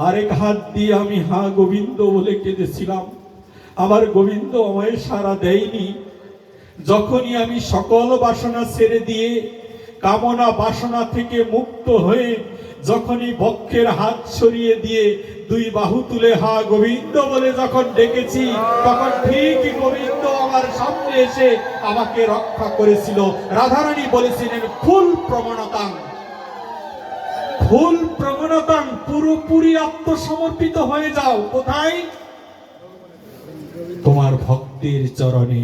আরেক হাত দিয়ে আমি হা গোবিন্দ বলে কেঁদেছিলাম। আমার গোবিন্দ আমায় সাড়া দেয়নি। যখনই আমি সকল বাসনা ছেড়ে দিয়ে কামনা বাসনা থেকে মুক্ত হয়ে যখনই বক্ষের হাত সরিয়ে দিয়ে 2 বাহু তুলে হা গোবিন্দ বলে যখন ডেকেছি, তখন ঠিক গোবিন্দ আমার সামনে এসে আমাকে রক্ষা করেছিল। রাধারানী বলেছিলেন ফুল প্রমাণতাং, ফুল প্রমাণতাং, পুরোপুরি আত্মসমর্পিত হয়ে যাও। কোথায়? তোমার ভক্তের চরণে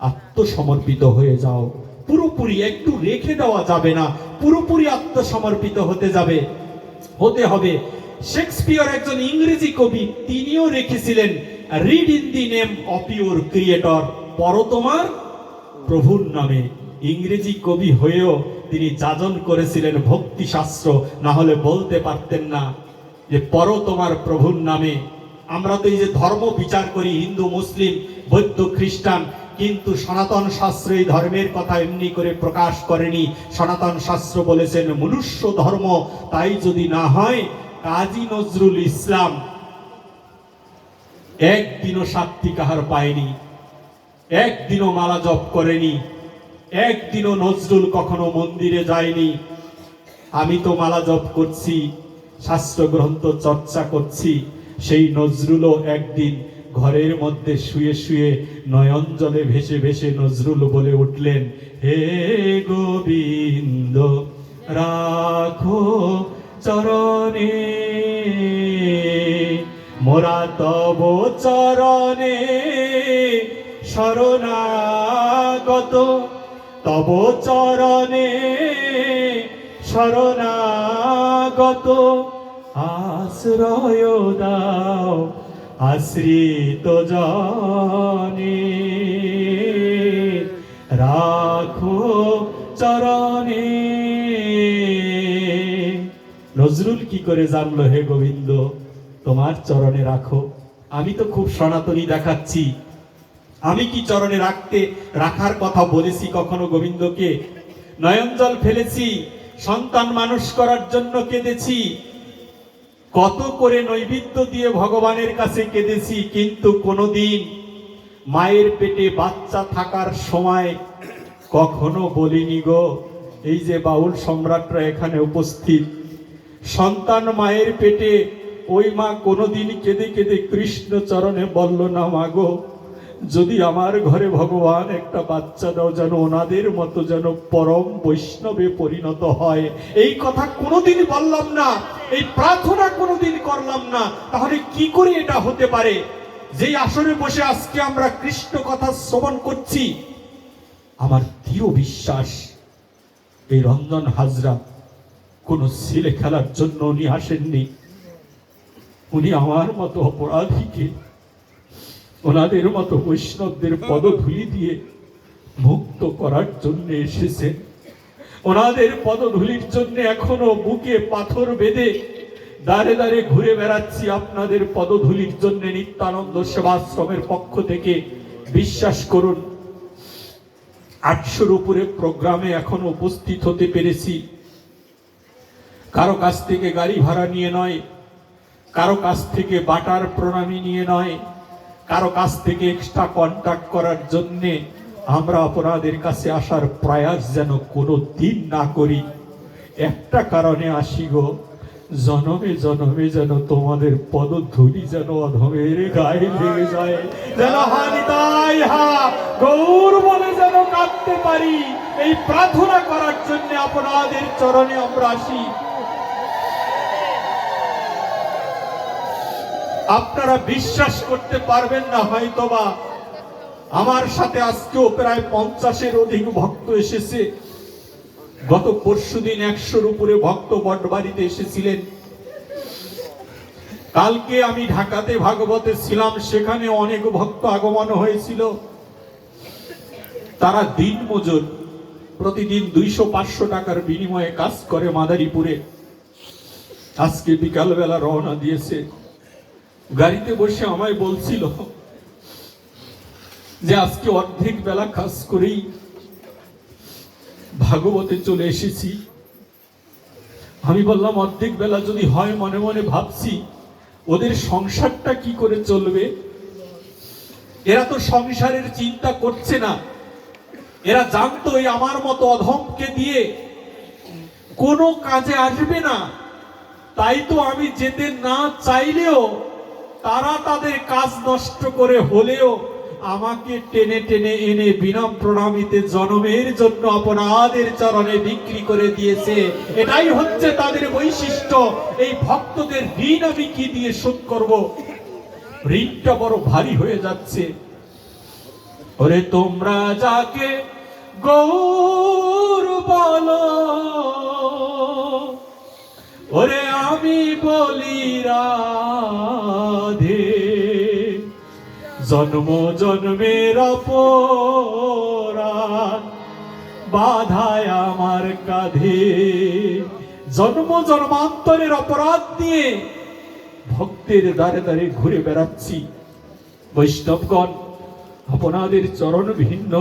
আত্মসমর্পিত হয়ে যাও। পুরোপুরি, একটু রেখে দেওয়া যাবে না, পুরোপুরি আত্মসমর্পিত হতে হবে। শেক্সপিয়ার একজন ইংরেজি কবি, তিনিও রেখেছিলেন read in the name of your creator, পড়ো তোমার প্রভুর নামে। ইংরেজি কবি হয়েও তিনি যাজন করেছিলেন ভক্তি শাস্ত্র, না হলে বলতে পারতেন না যে পড়ো তোমার প্রভুর নামে। আমরা তো এই যে ধর্ম বিচার করি, হিন্দু মুসলিম বৌদ্ধ খ্রিস্টান, কিন্তু সনাতন শাস্ত্র এই ধর্মের কথা এমনি করে প্রকাশ করেনি। সনাতন শাস্ত্র বলেছেন মনুষ্য ধর্ম। তাই যদি না হয়, কাজী নজরুল ইসলাম একদিনও সাত্বিকাহার পায়নি, একদিনও মালা জপ করেনি, একদিনও নজরুল কখনো মন্দিরে যায়নি। আমি তো মালা জপ করছি, শাস্ত্র গ্রন্থ চর্চা করছি। সেই নজরুলও একদিন ঘরের মধ্যে শুয়ে শুয়ে নয়ন জলে ভেসে ভেসে নজরুল বলে উঠলেন, হে গোবিন্দ রাখো চরণে, মোরা তব চরণে শরণাগত, তব চরণে শরণাগত, আশ্রয় দাও আশ্রিত জনে, রাখো চরণে। নজরুল কি করে জানলো হে গোবিন্দ তোমার চরণে রাখো? আমি তো খুব সনাতনী দেখাচ্ছি, আমি কি চরণে রাখার কথা বলেছি কখনো গোবিন্দকে? নয়ন জল ফেলেছি, সন্তান মানুষ করার জন্য কেঁদেছি, কত করে নৈবেদ্য দিয়ে ভগবানের কাছে কেঁদেছি, কিন্তু কোনোদিন মায়ের পেটে বাচ্চা থাকার সময় কখনো বলিনি গো। এই যে বাউল সম্রাটরা এখানে উপস্থিত, সন্তান মায়ের পেটে, ওই মা কোনোদিন কেঁদে কেঁদে কৃষ্ণ চরণে বলল না, মাগো যদি আমার ঘরে ভগবান একটা বাচ্চা দাও, যেন ওনাদের মতো যেন পরম বৈষ্ণবে পরিণত হয়। এই কথা কোনোদিন বললাম না, এই প্রার্থনা কোনোদিন করলাম না। তাহলে কি করে এটা হতে পারে? যেই আসরে বসে আজকে আমরা কৃষ্ণ কথা শ্রবণ করছি, আমার দৃঢ় বিশ্বাস এই রঞ্জন হাজরা কোন ছেলে খেলার জন্য উনি আসেননি। উনি আমার মতো অপরাধীকে ওনাদের মতো বৈষ্ণবদের পদধূলি দিয়ে মুক্ত করার জন্য এসেছেন। ওনাদের পদধূলির জন্য এখনো বুকে পাথর বেঁধে দাঁড়ে দাঁড়ে ঘুরে বেড়াচ্ছি আপনাদের পদধূলির জন্য। নিত্যানন্দ সেবাশ্রমের পক্ষ থেকে বিশ্বাস করুন 800-র উপরে প্রোগ্রামে এখনো উপস্থিত হতে পেরেছি। কারো কাছ থেকে গাড়ি ভাড়া নিয়ে নয়, কারো কাছ থেকে বাটার প্রণামী নিয়ে নয়, কারো কাছ থেকে এক্সট্রা কন্ট্যাক্ট করার জন্যে আমরা আপনাদের কাছে আসার প্রয়াস যেন কোনো দিন না করি। একটা কারণে আসি গো, জনমে জনমে যেন তোমাদের পদধূলি যেন অধমের গায়ে লেগে যায়, যেন হানিতাই হা গৌর বলে যেন কাঁদতে পারি। এই প্রার্থনা করার জন্য আপনাদের চরণে আমরা আসি। আপনারা বিশ্বাস করতে পারবেন না হয়তোবা, আমার সাথে আজকেও প্রায় 50-এর অধিক ভক্ত এসেছে। গত পরশুদিন 100-র উপরে ভক্ত বটবাড়িতে এসেছিলেন। কালকে আমি ঢাকাতে ভাগবতে ছিলাম, সেখানে অনেক ভক্ত আগমন হয়েছিল। তারা দিন মজুর, প্রতিদিন 200-500 টাকার বিনিময়ে কাজ করে মাদারীপুরে। আজকে বিকালবেলা রওনা দিয়েছে। গাড়িতে বসে আমায় বলছিল যে আজকে অর্ধেক বেলা কাজ করেই ভাগবতে চলে এসেছি। আমি বললাম অর্ধেক বেলা যদি হয়, মনে মনে ভাবছি ওদের সংসারটা কি করে চলবে। এরা তো সংসারের চিন্তা করছে না। এরা জানতো এই আমার মতো অধমকে দিয়ে কোনো কাজে আসবে না। তাই তো আমি যেতে না চাইলেও তারা তাদের কাজ নষ্ট করে হলেও আমাকে টেনে টেনে এনে বিনা প্রণামীতে জনমের জন্য আপনাদের চরণে বিক্রি করে দিয়েছে। এটাই হচ্ছে তাদের বৈশিষ্ট্য। এই ভক্তদের ঋণ আমি কি দিয়ে শোধ করব? ঋণটা বড় ভারী হয়ে যাচ্ছে। ওরে তোমরা যাকে গৌর বলো, ওরে আমি বলি রাধে, জন্ম জন্মের অপরাধ বাধায় আমার কাঁধে। জন্ম জন্মান্তরের অপরাধ নিয়ে ভক্তের দ্বারে দ্বারে ঘুরে বেড়াচ্ছি। বৈষ্ণবগণ, আপনাদের চরণ ভিন্ন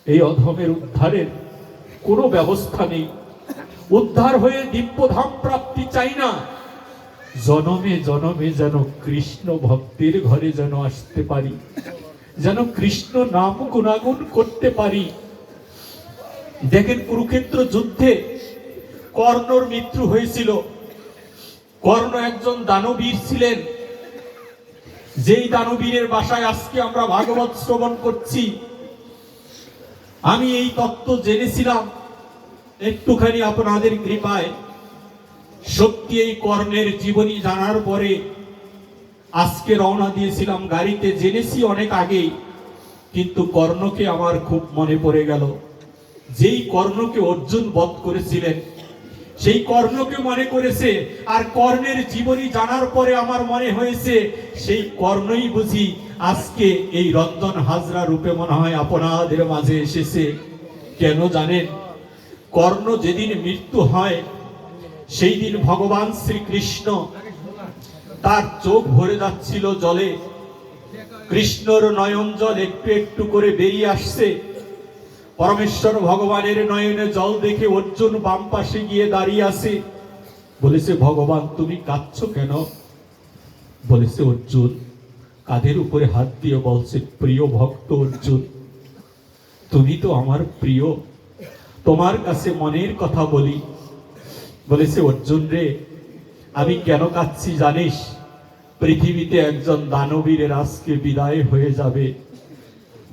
এই অধমের উদ্ধারের কোনো ব্যবস্থা নেই। উদ্ধার হয়ে দিব্যধাম প্রাপ্তি চাই না, জনমে জনমে যেন কৃষ্ণ ভক্তের ঘরে যেন আসতে পারি, যেন কৃষ্ণ নাম গুণাগুণ করতে পারি। দেখেন কুরুক্ষেত্র যুদ্ধে কর্ণর মৃত্যু হয়েছিল। কর্ণ একজন দানবীর ছিলেন, যেই দানবীরের বাসায় আজকে আমরা ভাগবত শ্রবণ করছি। আমি এই তত্ত্ব জেনেছিলাম একটুখানি আপনাদের কৃপায়। সত্যি এই কর্ণের জীবনী জানার পরে আজকে রওনা দিয়েছিলাম গাড়িতে, জেনেছি অনেক আগেই, কিন্তু কর্ণকে আমার খুব মনে পড়ে গেল। যেই কর্ণকে অর্জুন বধ করেছিলেন সেই কর্ণকে মনে করেছে, আর কর্ণের জীবনী জানার পরে আমার মনে হয়েছে সেই কর্ণই বুঝি আজকে এই রঞ্জন হাজরা রূপে মনে হয় আপনাদের মাঝে এসেছে। কেন জানেন? কর্ণ যেদিন মৃত্যু হয় সেই দিন ভগবান শ্রীকৃষ্ণ, তার চোখ ভরে যাচ্ছিল জলে, কৃষ্ণর নয়ন জল একটু একটু করে বেরিয়ে আসছে। পরমেশ্বর ভগবানের নয়নে জল দেখে অর্জুন বাম পাশে গিয়ে দাঁড়িয়ে আছে। বলেছে, ভগবান তুমি কাঁদছো কেন? বলেছে অর্জুন, কাঁধের উপরে হাত দিয়ে বলছে, প্রিয় ভক্ত অর্জুন, তুমি তো আমার প্রিয়, তোমার কাছে মনের কথা বলি। বলেছে, অর্জুন রে, আমি কেন কাঁদছি জানিস? পৃথিবীতে একজন দানবীরের আজকে বিদায় হয়ে যাবে।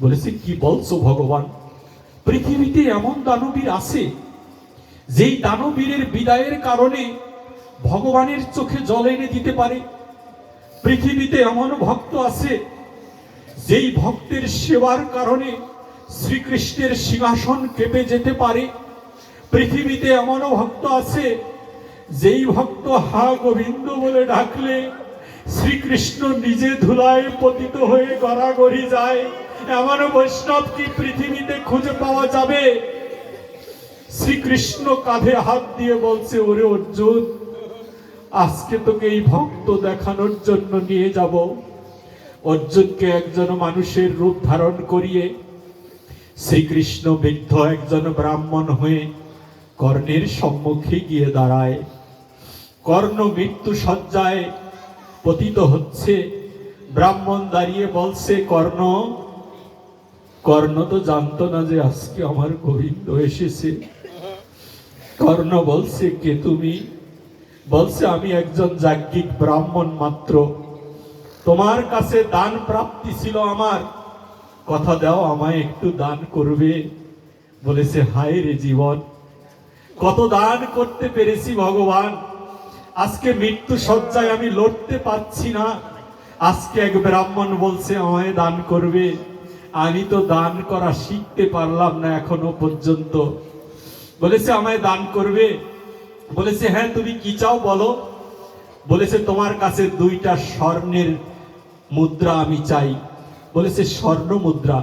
বলেছে, কি বলছো ভগবান? পৃথিবীতে এমন দানবীর আছে যেই দানবীরের বিদায়ের কারণে ভগবানের চোখে জল এনে দিতে পারে? পৃথিবীতে এমন ভক্ত আছে যেই ভক্তের সেবার কারণে শ্রীকৃষ্ণের সিংহাসন কেঁপে যেতে পারে? পৃথিবীতে এমন ভক্ত আছে যেই ভক্ত হা গোবিন্দ বলে ডাকলে শ্রীকৃষ্ণ নিজে ধুলায় পতিত হয়ে গড়াগড়ি যায়? এমন বৈষ্ণব কি পৃথিবীতে খুঁজে পাওয়া যাবে? শ্রীকৃষ্ণ কাঁধে হাত দিয়ে বলছে, ওরে অর্জুন, আজকে তোকে এই ভক্ত দেখানোর জন্য নিয়ে যাব। অর্জুনকে একজন মানুষের রূপ ধারণ করিয়ে শ্রীকৃষ্ণ বৃদ্ধ একজন ব্রাহ্মণ হয়ে কর্ণের সম্মুখে গিয়ে দাঁড়ায়। কর্ণ মৃত্যু শয্যায় পতিত হচ্ছে। ব্রাহ্মণ দাঁড়িয়ে বলছে, কর্ণ। কর্ণ তো জানতো না যে আজকে আমার গোবিন্দ এসেছে। কর্ণ বলছে, কে তুমি? বলছে, আমি একজন যাজ্ঞিক ব্রাহ্মণ মাত্র, তোমার কাছে দান প্রাপ্তি ছিল আমার, কথা দাও আমায় একটু দান করবে। বলেছে, হায় রে জীবন, কত দান করতে পেরেছি ভগবান, আজকে মৃত্যু শয্যায় আমি লড়তে পারছি না। আজকে এক ব্রাহ্মণ বলছে আমায় দান করবে, আমি তো দান করা শিখতে পারলাম না এখনো পর্যন্ত। বলেছে, আমায় দান করবে? বলেছে, হ্যাঁ, তুমি কি চাও বলো। বলেছে, তোমার কাছে 2টা স্বর্ণের মুদ্রা আমি চাই। বলেছে, স্বর্ণ মুদ্রা?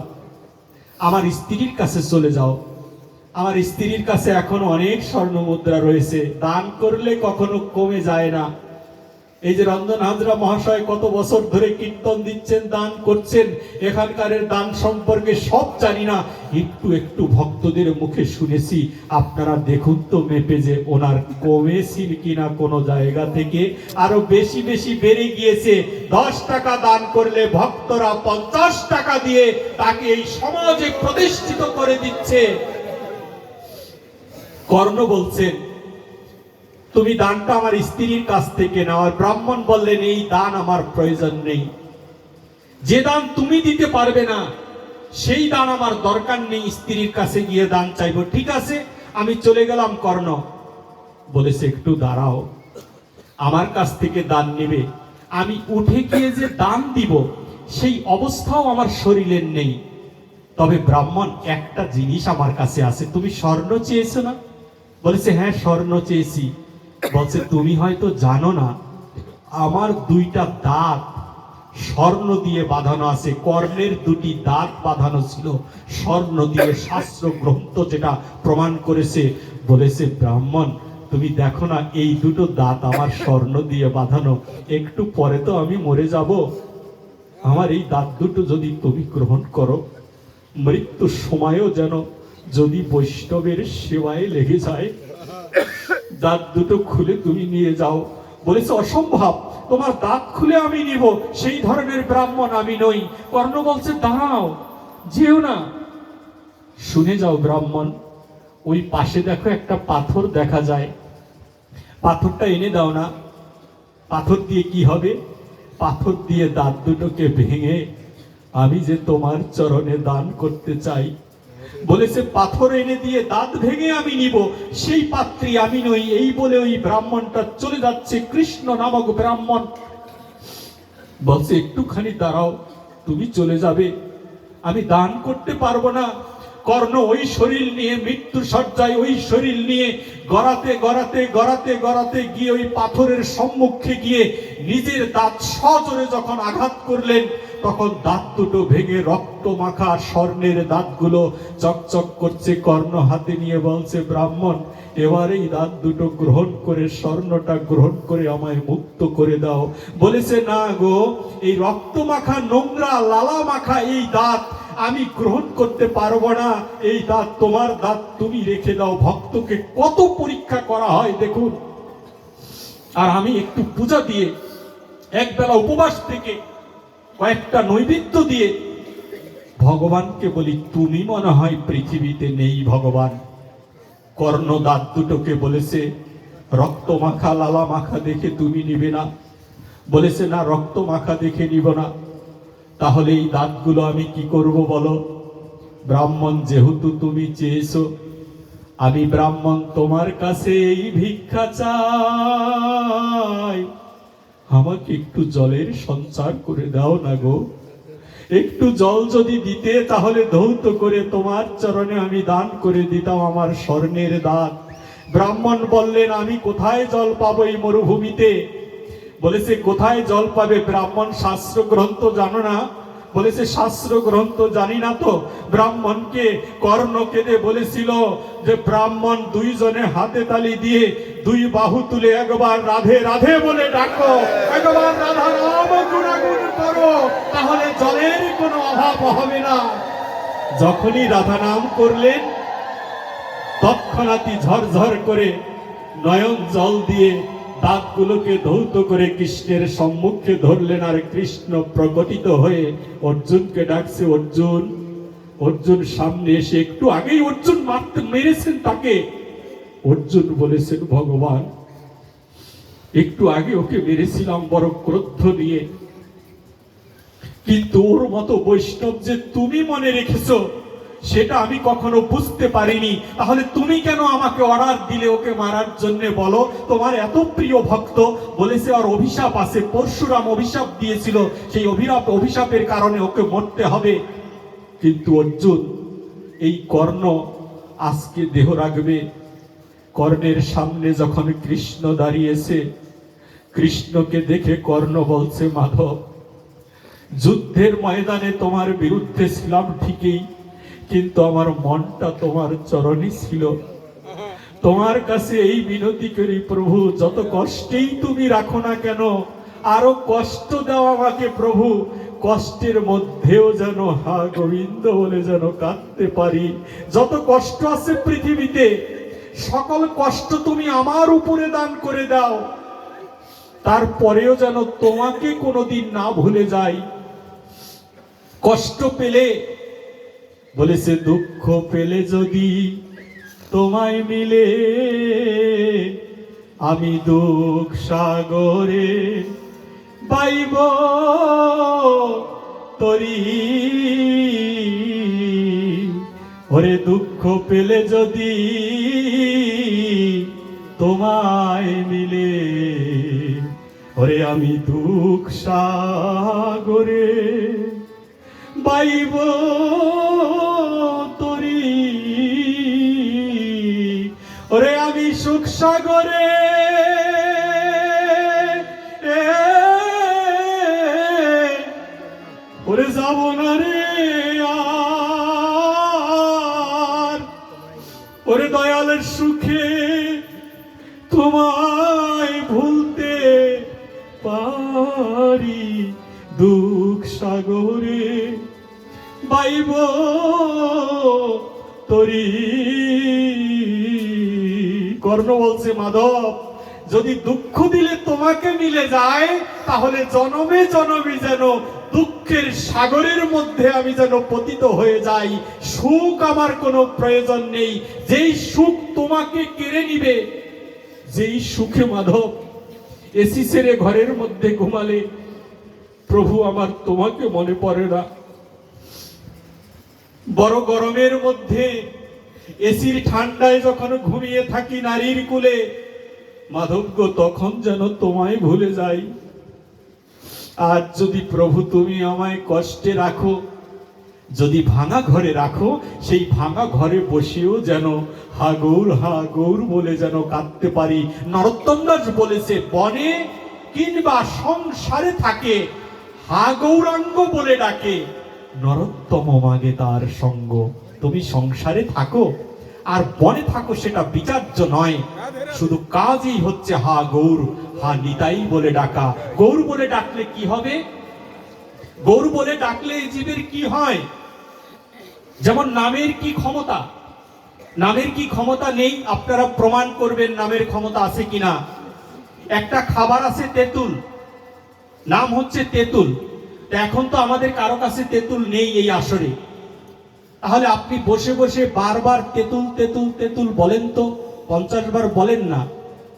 আমার স্ত্রীর কাছে চলে যাও, আমার স্ত্রীর কাছে এখন অনেক স্বর্ণ মুদ্রা রয়েছে, দান করলে কখনো কমে যায় না। এই যে রঞ্জন হাজরা মহাশয় কত বছর ধরে কীর্তন দিচ্ছেন, দান করছেন, এখানকার দান সম্পর্কে সব জানি না, একটু একটু ভক্তদের মুখে শুনেছি। আপনারা দেখুন তো মেপে যে ওনার কমেছিল কিনা, কোনো জায়গা থেকে আরো বেশি বেশি বেড়ে গিয়েছে। 10 টাকা দান করলে ভক্তরা 50 টাকা দিয়ে তাকে এই সমাজে প্রতিষ্ঠিত করে দিচ্ছে। কর্ণ বলছেন, তুমি দানটা আমার স্ত্রীর কাছ থেকে নাও। আর ব্রাহ্মণ বললেন, এই দান আমার প্রয়োজন নেই, যে দান তুমি দিতে পারবে না সেই দান আমার দরকার নেই, স্ত্রীর কাছে গিয়ে দান চাইবো। ঠিক আছে, আমি চলে গেলাম। কর্ণ বলেছে, একটু দাঁড়াও, আমার কাছ থেকে দান নেবে, আমি উঠে গিয়ে যে দান দিব সেই অবস্থাও আমার শরীরের নেই। তবে ব্রাহ্মণ, একটা জিনিস আমার কাছে আছে, তুমি স্বর্ণ চেয়েছো না? বলেছে, হ্যাঁ, স্বর্ণ চেয়েছি। বলছে, তুমি হয়তো জানো না, আমার 2টা দাঁত স্বর্ণ দিয়ে বাঁধানো আছে। কর্ণের 2টি দাঁত বাঁধানো ছিল স্বর্ণ দিয়ে, শাস্ত্র গ্রন্থ যেটা প্রমাণ করেছে। বলেছে, ব্রাহ্মণ, তুমি দেখো না, এই 2টো দাঁত আমার স্বর্ণ দিয়ে বাঁধানো, একটু পরে তো আমি মরে যাব, আমার এই দাঁত 2টো যদি তুমি গ্রহণ করো, মৃত্যুর সময়ও যেন যদি বৈষ্ণবের সেবায় লেগে যায়, দাঁত 2টো খুলে তুমি নিয়ে যাও। বলেছে, অসম্ভব, তোমার দাঁত খুলে আমি নিব সেই ধরনের ব্রাহ্মণ আমি নই। কর্ণ বলছে, দাঁড়াও, যেও না, শুনে যাও ব্রাহ্মণ, ওই পাশে দেখো একটা পাথর দেখা যায়, পাথরটা এনে দাও না। পাথর দিয়ে কি হবে? পাথর দিয়ে দাঁত দুটোকে ভেঙে আমি যে তোমার চরণে দান করতে চাই। বলেছে পাথর এনে দিয়ে দাঁত ভেঙে আমি নিব, সেই পাত্রী আমি নই। এই বলে ওই ব্রাহ্মণটা চলে যাচ্ছে। কৃষ্ণ নামক ব্রাহ্মণ বলছে একটুখানি দাঁড়াও, তুমি চলে যাবে, আমি দান করতে পারবো না। কর্ণ ওই শরীর নিয়ে মৃত্যু সজ্জায়, ওই শরীর নিয়ে গড়াতে গড়াতে গড়াতে গড়াতে গিয়ে ওই পাথরের সম্মুখে গিয়ে নিজের দাঁত সজোরে যখন আঘাত করলেন, তখন দাঁত দুটো ভেঙে রক্ত মাখা স্বর্ণের দাঁতগুলো চকচক করছে। কর্ণ হাতে নিয়ে বলছে ব্রাহ্মণ, এবার এই দাঁত দুটো গ্রহণ করে, স্বর্ণটা গ্রহণ করে আমায় মুক্ত করে দাও। বলেছে না গো, এই রক্ত মাখা নোংরা লালা মাখা এই দাঁত আমি গ্রহণ করতে পারবো না। এই দাঁত তোমার দাঁত, তুমি রেখে দাও। ভক্তকে কত পরীক্ষা করা হয় দেখুন। আর আমি একটু পূজা দিয়ে, একবেলা উপবাস থেকে, কয়েকটা নৈবেদ্য দিয়ে ভগবানকে বলি তুমি মনে হয় পৃথিবীতে নেই ভগবান। কর্ণ দাঁত দুটোকে বলেছে রক্ত মাখা লালা মাখা দেখে তুমি নিবে না। বলেছে না, রক্ত মাখা দেখে নিব না। তাহলে এই দাঁতগুলো আমি কি করব বলো? ব্রাহ্মণ, যেহেতু তুমি চেয়েছো, আমি ব্রাহ্মণ তোমার কাছে এই ভিক্ষা চাই, আমাকে একটু জলের সঞ্চার করে দাও না গো। একটু জল যদি দিতে, তাহলে ধৌত করে তোমার চরণে আমি দান করে দিতাম আমার স্বর্ণের দাঁত। ব্রাহ্মণ বললেন আমি কোথায় জল পাবো এই মরুভূমিতে? বলেছে কোথায় জল পাবে? ব্রাহ্মণ, শাস্ত্র গ্রন্থ জানো না? বলেছে শাস্ত্র গ্রন্থ জানি না তো। ব্রাহ্মণকে কর্ণ কেঁদে বলেছিল যে ব্রাহ্মণ দুইজনে হাতে তালি দিয়ে দুই বাহু তুলে একবার রাধে রাধে বলে ডাকো, একবার রাধা নাম গুণাগুণ করো, তাহলে জলের কোনো অভাব হবে না। যখনই রাধা নাম করলেন, তৎক্ষণাৎই ঝরঝর করে নয়ন জল দিয়ে দাঁতগুলোকে ধৌত করে কৃষ্ণের সম্মুখে ধরলেন। আর কৃষ্ণ প্রকটিত হয়ে অর্জুনকে ডাকছে, অর্জুন। অর্জুন সামনে এসে, একটু আগেই অর্জুন মেরেছেন তাকে। অর্জুন বলেছেন ভগবান, একটু আগে ওকে মেরেছিলাম বড় ক্রোধ নিয়ে, কিন্তু ওর মতো বৈষ্ণব যে তুমি মনে রেখেছো সেটা আমি কখনো বুঝতে পারিনি। তাহলে তুমি কেন আমাকে অর্ডার দিলে ওকে মারার জন্য বলো? তোমার এত প্রিয় ভক্ত। বলেছে আর অভিশাপ আছে, পরশুরাম অভিশাপ দিয়েছিল, সেই অভিশাপের কারণে ওকে মরতে হবে। কিন্তু অর্জুন, এই কর্ণ আজকে দেহ রাখবে। কর্ণের সামনে যখন কৃষ্ণ দাঁড়িয়েছে, কৃষ্ণকে দেখে কর্ণ বলছে মাধব, যুদ্ধের ময়দানে তোমার বিরুদ্ধে ছিলাম ঠিকই, কিন্তু আমার মনটা তোমার চরণে ছিল। তোমার কাছে এই বিনতি করি প্রভু, যত কষ্টেই তুমি রাখো না কেন, আরো কষ্ট দাও আমাকে প্রভু। কষ্টের মধ্যেও যেন হা গোবিন্দ বলে যেন কাঁদতে পারি। যত কষ্ট আছে পৃথিবীতে, সকল কষ্ট তুমি আমার উপরে দান করে দাও, তারপরেও যেন তোমাকে কোনোদিন না ভুলে যাই। কষ্ট পেলে, বলেছে দুঃখ পেলে যদি তোমায় মিলে, আমি দুঃখ সাগরে বাইব তরি। ওরে দুঃখ পেলে যদি তোমায় মিলে, ওরে আমি দুঃখ সাগরে বাইব তরি। ওরে আমি সুখ সাগরে ওরে যাব না রে আর। ওরে দয়ালের সুখে তোমায় ভুলতে পারি, দুঃখ সাগরে বাইব তরি। কর্ণ বলছে মাধব, যদি দুঃখ দিলে তোমাকে মিলে যায়, তাহলে জনমে জনমে যেন দুঃখের সাগরের মধ্যে আমি যেন পতিত হয়ে যাই। সুখ আমার কোনো প্রয়োজন নেই। যেই সুখ তোমাকে কেড়ে নিবে, যেই সুখে মাধব এসি ছেড়ে ঘরের মধ্যে ঘুমালে প্রভু আমার তোমাকে মনে পড়ে না। বড় গরমের মধ্যে এসির ঠান্ডায় যখন ঘুমিয়ে থাকি নারীর কুলে, মাধব গো তখন যেন তোমায় ভুলে যাই। আজ যদি প্রভু তুমি আমায় কষ্টে রাখো, যদি ভাঙা ঘরে রাখো, সেই ভাঙা ঘরে বসেও যেন হা গৌর বলে যেন কাঁদতে পারি। নরোত্তম দাস বলেছে, বনে কিংবা সংসারে থাকে হা গৌরাঙ্গ বলে ডাকে, নরোত্তম মাগে তার সঙ্গ। তুমি সংসারে থাকো আর বনে থাকো, সেটা বিচার্য নয়, শুধু কাজই হচ্ছে হা গৌর, হা নিতাই বলে ডাকা। গৌর বলে ডাকলে কি হবে? গৌর বলে ডাকলে এই জীবের কি হয়? যেমন নামের কি ক্ষমতা? নামের কি ক্ষমতা নেই? আপনারা প্রমাণ করবেন নামের ক্ষমতা আছে কিনা। একটা খাবার আছে তেঁতুল, নাম হচ্ছে তেঁতুল। এখন তো আমাদের কারো কাছে তেঁতুল নেই এই আসরে, তাহলে আপনি বসে বসে বারবার তেঁতুল তেঁতুল তেঁতুল বলেন তো, 50 বার বলেন না।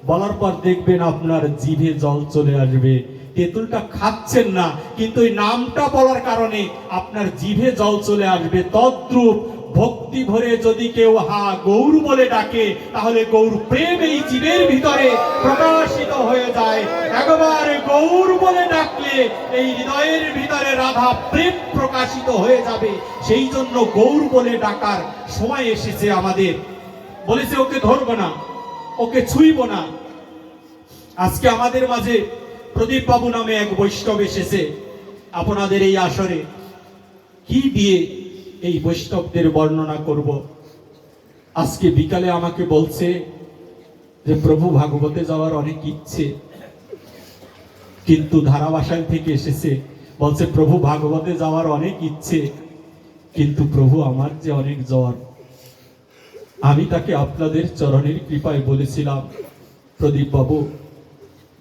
বলার পর দেখবেন আপনার জিভে জল চলে আসবে। তেঁতুলটা খাচ্ছেন না, কিন্তু এই নামটা বলার কারণে আপনার জিভে জল চলে আসবে। তদ্রূপ ভক্তি ভরে যদি কেউ হা গৌর বলে ডাকে, তাহলে গৌর প্রেম এই জীবের ভিতরে প্রকাশিত হয়ে যায়। একবার গৌর বলে ডাকলে এই হৃদয়ের ভিতরে রাধা প্রেম প্রকাশিত হয়ে যাবে। সেই জন্য গৌর বলে ডাকার সময় এসেছে আমাদের। বলেছে ওকে ধরবো না, ওকে ছুঁইব না। আজকে আমাদের মাঝে প্রদীপ বাবু নামে এক বৈষ্ণব এসেছে আপনাদের এই আসরে। কি দিয়ে এই বৈষ্ণবদের বর্ণনা করব? আজকে বিকালে আমাকে বলছে যে প্রভু ভাগবতে যাওয়ার অনেক ইচ্ছে, কিন্তু ধারাবাসায় থেকে এসেছে, বলছে প্রভু ভাগবতে যাওয়ার অনেক ইচ্ছে, কিন্তু প্রভু আমার যে অনেক জ্বর। আমি তাকে আপনাদের চরণের কৃপায় বলেছিলাম, প্রদীপ বাবু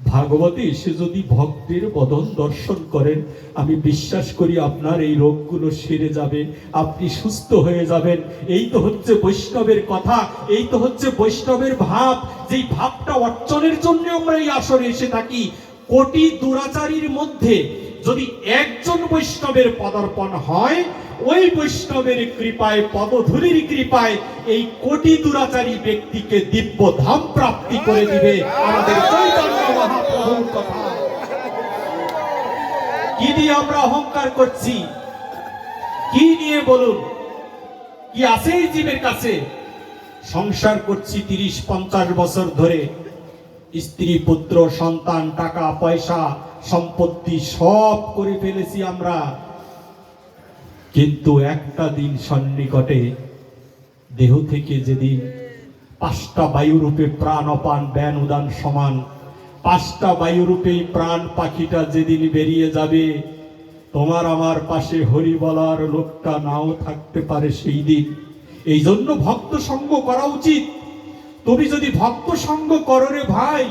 ভাগবতে এসে যদি ভক্তের বদন দর্শন করেন, আমি বিশ্বাস করি আপনার এই রোগগুলো সেরে যাবে, আপনি সুস্থ হয়ে যাবেন। এই তো হচ্ছে বৈষ্ণবের কথা, এই তো হচ্ছে বৈষ্ণবের ভাব। যেই ভাবটা অর্জনের জন্য আমরা এই আসরে এসে থাকি। কোটি দুরাচারীর মধ্যে যদি একজন বৈষ্ণবের পদার্পণ হয়, ওই বৈষ্ণবের কৃপায়, পদধূলির কৃপায় এই কোটি দুরাচারী ব্যক্তিকে দিব্য ধাম প্রাপ্তি করে দিবে আমাদের চৈতন্য মহাপ্রভুর কথা। কি দিয়ে আমরা অহংকার করছি? কি নিয়ে বলুন? কি আছে এই জীবের কাছে? সংসার করছি 30-50 বছর ধরে, স্ত্রী পুত্র সন্তান টাকা পয়সা সম্পত্তি সব করে ফেলেছি আমরা, কিন্তু একটা দিন সন্নিকটে দেহ থেকে যেদিন 5টা বায়ুরূপে প্রাণ অপান ব্যান উদান সমান, 5টা বায়ুরূপে প্রাণ পাখিটা যেদিন বেরিয়ে যাবে, তোমার আমার পাশে হরি বলার লোকটা নাও থাকতে পারে সেই দিন। এই জন্য ভক্ত সঙ্গ করা উচিত। তুমি যদি ভক্ত সঙ্গ করো রে ভাই,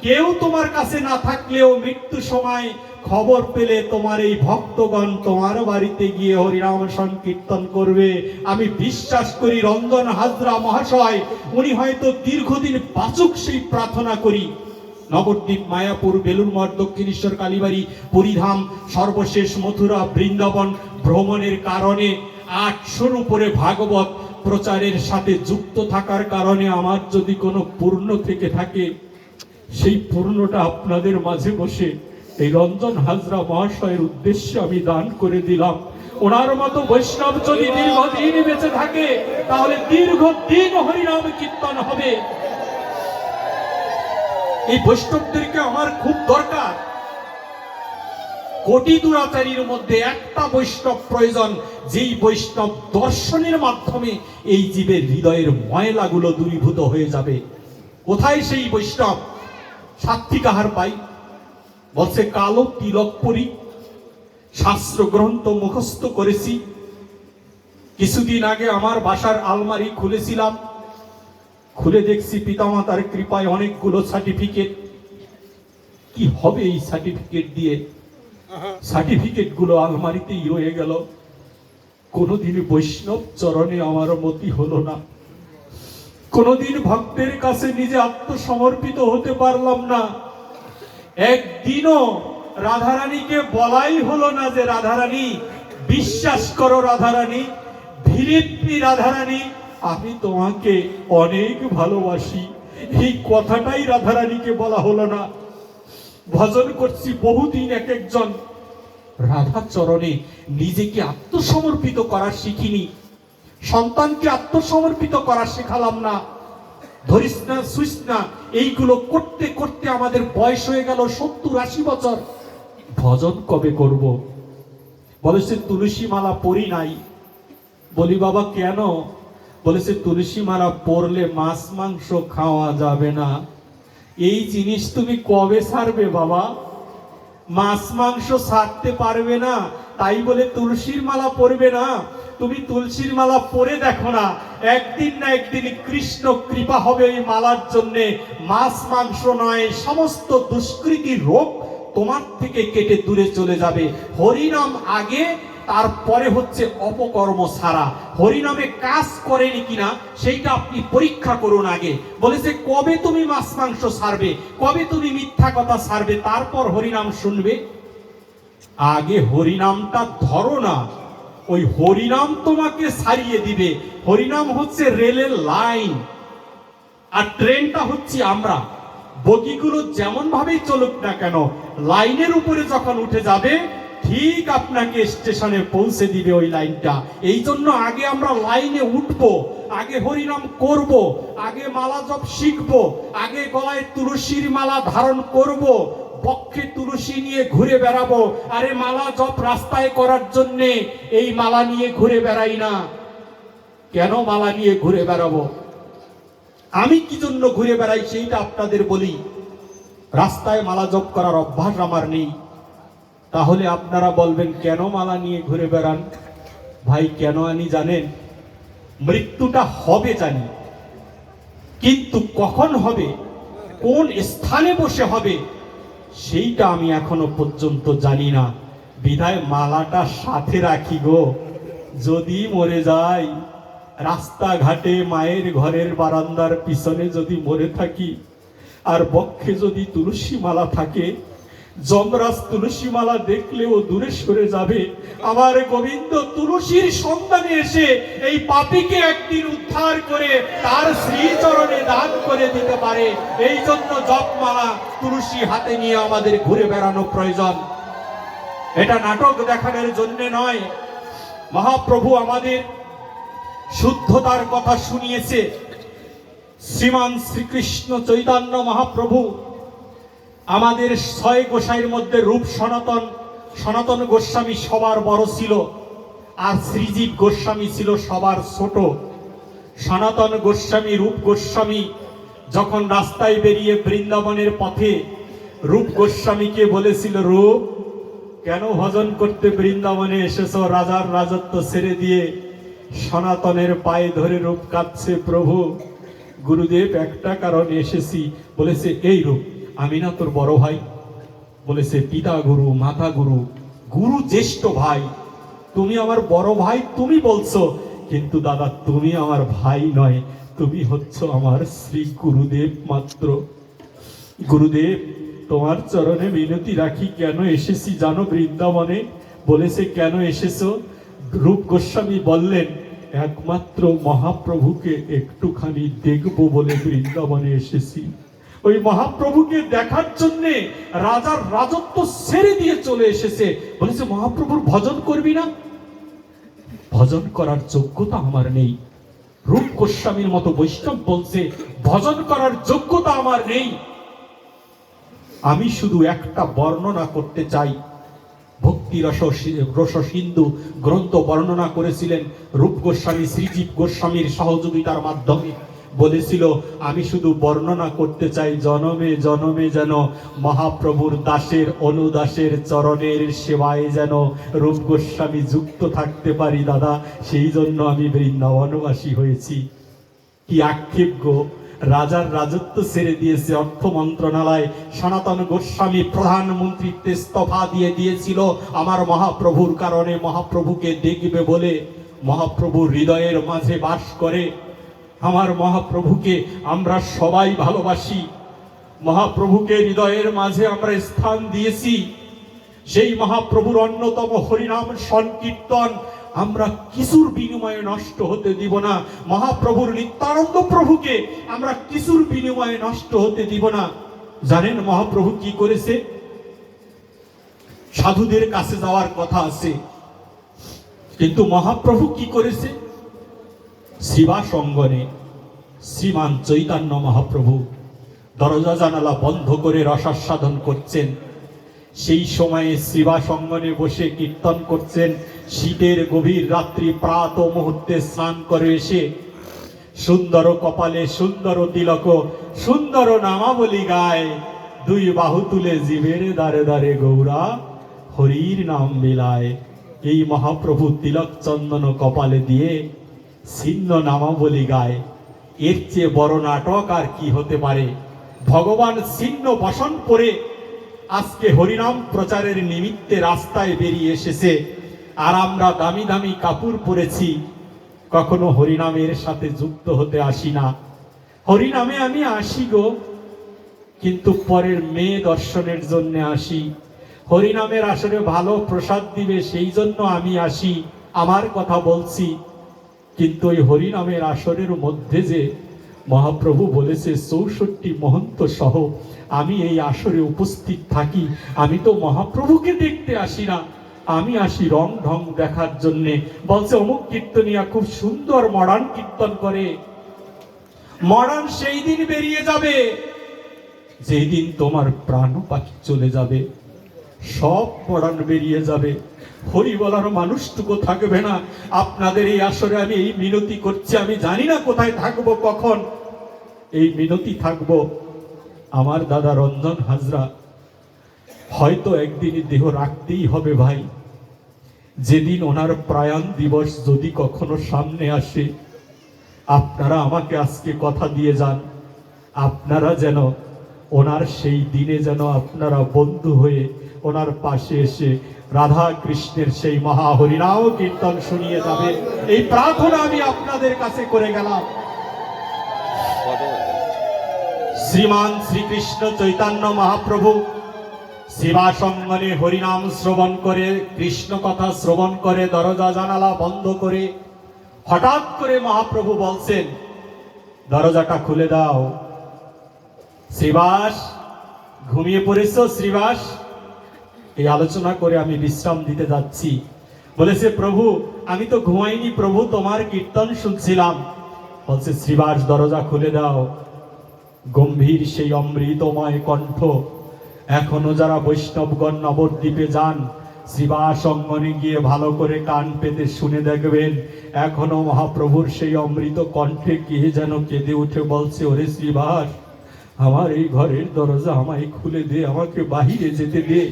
কেউ তোমার কাছে না থাকলেও মৃত্যু সময় খবর পেলে তোমার এই ভক্তগণ তোমার বাড়িতে গিয়ে হরিনাম সংকীর্তন করবে। আমি বিশ্বাস করি রঞ্জন হাজরা মহাশয় উনি হয়তো দীর্ঘদিন বাঁচুক সেই প্রার্থনা করি। নবদ্বীপ, মায়াপুর, বেলুড় মঠ, দক্ষিণেশ্বর, কালীবাড়ি, পুরীধাম, সর্বশেষ মথুরা, বৃন্দাবন ভ্রমণের কারণে 800-র উপরে ভাগবত প্রচারের সাথে যুক্ত থাকার কারণে আমার যদি কোনো পূর্ণ থেকে থাকে, সেই পূর্ণটা আপনাদের মাঝে বসে এই রঞ্জন হাজরা মহাশয়ের উদ্দেশ্যে আমি দান করে দিলাম। ওনার মতো বৈষ্ণব যদি দীর্ঘদিন বেঁচে থাকে, তাহলে দীর্ঘদিন হরিনাম কীর্তন হবে। এই বৈষ্ণবদেরকে আমার খুব দরকার। কোটি দুরাচারীর মধ্যে একটা বৈষ্ণব প্রয়োজন, যেই বৈষ্ণব দর্শনের মাধ্যমে এই জীবের হৃদয়ের ময়লাগুলো দূরীভূত হয়ে যাবে। কোথায় সেই বৈষ্ণব? সাত্ত্বিক কাহার পাই? বলছে কালো তিলক পরি, শাস্ত্র গ্রন্থ মুখস্থ করেছি। কিছুদিন আগে আমার বাসার আলমারি খুলেছিলাম, খুলে দেখছি পিতামাতার কৃপায় অনেকগুলো সার্টিফিকেট। কি হবে এই সার্টিফিকেট দিয়ে? সার্টিফিকেট গুলো আলমারিতেই রয়ে গেল। কোনোদিন বৈষ্ণব চরণে আমার মতি হলো না। কোনোদিন ভক্তের কাছে নিজে আত্মসমর্পিত হতে পারলাম না। একদিনও রাধারানীকে বলাই হলো না যে রাধারানী বিশ্বাস করো, রাধারানী ধীরেপ্রী রাধারানী আমি তোমাকে অনেক ভালোবাসি, এই কথাটাই রাধারানীকে বলা হলো না। ভজন করছি বহুদিন, এক একজন রাধা চরণে নিজেকে আত্মসমর্পিত করা শিখিনি, সন্তানকে আত্মসমর্পিত করা শেখালাম না। ধরিস না সুইস না এইগুলো করতে করতে আমাদের বয়স হয়ে গেল 70-80 বছর। ভজন কবে করব? বলেছে তুলসী মালা পরি নাই। বলি বাবা কেন? বলেছে তুলসী মালা পরলে মাছ মাংস খাওয়া যাবে না। এই জিনিস তুমি কবে ছাড়বে বাবা? মাছ মাংস ছাড়তে পারবে না, তাই বলে তুলসীর মালা পরবে না? তুমি তুলসীর মালা পরে দেখো না, একদিন না একদিন কৃষ্ণ কৃপা হবে এই মালার জন্যে। মাছ মাংস নয়, সমস্ত দুষ্কৃতি রোগ তোমার থেকে কেটে দূরে চলে যাবে। হরিনাম আগে, তারপরে হচ্ছে অপকর্ম ছাড়া। হরিনামে কাজ করেনি কিনা সেইটা আপনি পরীক্ষা করুন আগে। বলেছে কবে তুমি মাছ মাংস ছাড়বে, কবে তুমি মিথ্যা কথা ছাড়বে, তারপর হরিনাম শুনবে। আগে হরিনামটা ধরো না, ওই হরিনাম তোমাকে ছাড়িয়ে দিবে। হরিনাম হচ্ছে রেলের লাইন, আর ট্রেনটা হচ্ছে আমরা। বগিগুলো যেমন ভাবেই চলুক না কেন, লাইনের উপরে যখন উঠে যাবে ঠিক আপনাকে স্টেশনে পৌঁছে দিবে ওই লাইনটা। এই জন্য আগে আমরা লাইনে উঠবো, আগে হরিনাম করব, আগে মালা জপ শিখবো, আগে গলায় তুলসীর মালা ধারণ করব, পক্ষে তুলসী নিয়ে ঘুরে বেড়াবো। আরে মালা জপ রাস্তায় করার জন্যে এই মালা নিয়ে ঘুরে বেড়াই না। কেন মালা নিয়ে ঘুরে বেড়াবো? আমি কি জন্য ঘুরে বেড়াই সেইটা আপনাদের বলি। রাস্তায় মালা জপ করার অভ্যাস আমার নেই। তাহলে আপনারা বলবেন কেন মালা নিয়ে ঘুরে বেড়ান? ভাই কেন আনি জানেন? মৃত্যুটা হবে জানি, কিন্তু কখন হবে, কোন স্থানে বসে হবে সেইটা আমি এখনো পর্যন্ত জানি না। বিধায় মালাটা সাথে রাখি গো। যদি মরে যাই, রাস্তাঘাটে মায়ের ঘরের বারান্দার পিছনে যদি মরে থাকি, আর বক্ষে যদি তুলসী মালা থাকে, যমরাজ তুলসী মালা দেখলেও দূরে সরে যাবে। আমার গোবিন্দ তুলসীর সন্ধানে এসে এই পাপীকে একদিন উদ্ধার করে তার শ্রীচরণে দান করে দিতে পারে। এই জন্য জপমালা তুলসী হাতে নিয়ে আমাদের ঘুরে বেড়ানো প্রয়োজন। এটা নাটক দেখানোর জন্য নয়। মহাপ্রভু আমাদের শুদ্ধতার কথা শুনিয়েছে। শ্রীমান শ্রীকৃষ্ণ চৈতন্য মহাপ্রভু আমাদের 6 গোসাইয়ের মধ্যে রূপ সনাতন, সনাতন গোস্বামী সবার বড় ছিল, আর শ্রীজীব গোস্বামী ছিল সবার ছোট। সনাতন গোস্বামী, রূপ গোস্বামী যখন রাস্তায় বেরিয়ে বৃন্দাবনের পথে রূপ গোস্বামীকে বলেছিল, রূপ কেন ভজন করতে বৃন্দাবনে এসেছ? রাজার রাজত্ব ছেড়ে দিয়ে। সনাতনের পায়ে ধরে রূপ কাঁদছে, প্রভু গুরুদেব একটা কারণে এসেছি। বলেছে এই রূপ আমি না তোর বড় ভাই? বলেছে পিতা গুরু, মাতা গুরু, গুরু জ্যেষ্ঠ ভাই, তুমি আমার বড় ভাই তুমি বলছো, কিন্তু দাদা তুমি আমার ভাই নয়, তুমি হচ্ছ আমার শ্রী গুরুদেব মাত্র। গুরুদেব তোমার চরণে মিনতি রাখি, কেন এসেছি জানো বৃন্দাবনে? বলেছে কেন এসেছো? রূপ গোস্বামী বললেন একমাত্র মহাপ্রভুকে একটুখানি দেখবো বলে বৃন্দাবনে এসেছি। ওই মহাপ্রভুকে দেখার জন্য রাজার রাজত্ব ছেড়ে দিয়ে চলে এসেছে। বলেছে মহাপ্রভুর ভজন করবি না? ভজন করার যোগ্যতা আমার নেই। রূপ গোস্বামীর মতো বৈষ্ণব বলছে ভজন করার যোগ্যতা আমার নেই। আমি শুধু একটা বর্ণনা করতে চাই। ভক্তি রস সিন্ধু গ্রন্থ বর্ণনা করেছিলেন রূপ গোস্বামী শ্রীজীব গোস্বামীর সহযোগিতার মাধ্যমে। বলেছিল আমি শুধু বর্ণনা করতে চাই, জনমে জনমে যেন মহাপ্রভুর দাসের অনুদাসের চরণের সেবায় যেন রূপ গোস্বামী যুক্ত থাকতে পারি দাদা, সেই জন্য আমি বৃন্দাবনবাসী হয়েছি। কি আক্ষেপ গো! রাজার রাজত্ব ছেড়ে দিয়েছে, অর্থ মন্ত্রণালয় সনাতন গোস্বামী প্রধানমন্ত্রীত্বে ইস্তফা দিয়ে দিয়েছিল আমার মহাপ্রভুর কারণে, মহাপ্রভুকে দেখবে বলে। মহাপ্রভুর হৃদয়ের মাঝে বাস করে আমার মহাপ্রভুকে আমরা সবাই ভালোবাসি, মহাপ্রভুকে হৃদয়ের মাঝে আমরা স্থান দিয়েছি। সেই মহাপ্রভুর অন্যতম হরিনাম সংকীর্তন আমরা কিছুর বিনিময়ে নষ্ট হতে দিব না। মহাপ্রভুর নিত্যানন্দ প্রভুকে আমরা কিছুর বিনিময়ে নষ্ট হতে দিব না। জানেন মহাপ্রভু কি করেছে? সাধুদের কাছে যাওয়ার কথা আছে, কিন্তু মহাপ্রভু কি করেছে? শিবাস অঙ্গনে শ্রীমান চৈতন্য মহাপ্রভু দরজা জানালা বন্ধ করে রসাস্বাদন করছেন। সেই সময়ে শিবাস অঙ্গনে বসে কীর্তন করছেন। শীতের গভীর রাত্রি প্রাত মুহূর্তে স্নান করে এসে সুন্দর কপালে সুন্দর তিলক, সুন্দর নামাবলী গায়, দুই বাহু তুলে জীবের দ্বারে দ্বারে গৌরা হরির নাম বিলায়। এই মহাপ্রভু তিলক চন্দন কপালে দিয়ে ছিন্ন নামাবলী গায়। এর চেয়ে বড় নাটক আর কি হতে পারে? ভগবান ছিন্ন বসন পরে আজকে হরিনাম প্রচারের নিমিত্তে রাস্তায় বেরিয়ে এসেছে, আর আমরা দামি দামি কাপড় পরেছি। কখনো হরিনামের সাথে যুক্ত হতে আসি না। হরিনামে আমি আসি গো, কিন্তু পরের মেয়ে দর্শনের জন্য আসি। হরিনামের আসরে ভালো প্রসাদ দিবে সেই জন্য আমি আসি, আমার কথা বলছি। কিন্তু ওই হরিনামের আসরের মধ্যে যে মহাপ্রভু বলেছে ৬৪ মহন্ত সহ আমি এই আসরে উপস্থিত থাকি, আমি তো মহাপ্রভুকে দেখতে আসি না, আমি আসি রং ঢং দেখার জন্যে। বলছে অমুক কীর্তনিয়া খুব সুন্দর মডার্ন কীর্তন করে। মডার্ন সেই দিন বেরিয়ে যাবে যেই দিন তোমার প্রাণ পাখি চলে যাবে। সব মডার্ন বেরিয়ে যাবে, হরি বলার মানুষটুকু থাকবে না। আপনাদের এই আসরে আমি এই মিনতি করছি, আমি জানি না কোথায় থাকবো, কখন এই মিনতি থাকবো। আমার দাদা রঞ্জন হাজরা হয়তো একদিন দেহ রাখতেই হবে ভাই। যেদিন ওনার প্রয়াণ দিবস যদি কখনো সামনে আসে, আপনারা আমাকে আজকে কথা দিয়ে যান, আপনারা যেন ওনার সেই দিনে যেন আপনারা বন্ধু হয়ে ওনার পাশে এসে রাধা কৃষ্ণের সেই মহা হরিনাম কীর্তন শুনিয়ে যাবে, এই প্রার্থনা আমি আপনাদের কাছে করে গেলাম। শ্রীমান শ্রীকৃষ্ণ চৈতন্য মহাপ্রভু শিবাসঙ্গনে হরিনাম শ্রবণ করে, কৃষ্ণ কথা শ্রবণ করে, দরজা জানালা বন্ধ করে হঠাৎ করে মহাপ্রভু বলছেন, দরজাটা খুলে দাও। শ্রীবাস, ঘুমিয়ে পড়েছ শ্রীবাস? এই আলোচনা করে আমি বিশ্রাম দিতে যাচ্ছি। বলেছে প্রভু আমি তো ঘুমাইনি প্রভু, তোমার কীর্তন শুনছিলাম। বলছে শ্রীবাস দরজা খুলে দাও। গম্ভীর সেই অমৃতময় কণ্ঠ। এখনো যারা বৈষ্ণবগণ নবদ্বীপে যান, শ্রীবাস অঙ্গনে গিয়ে ভালো করে কান পেতে শুনে দেখবেন, এখনো মহাপ্রভুর সেই অমৃত কণ্ঠে কে যেন কেঁদে উঠে বলছে, ওরে শ্রীবাস আমার এই ঘরের দরজা আমায় খুলে দে, আমাকে বাহিরে যেতে দে।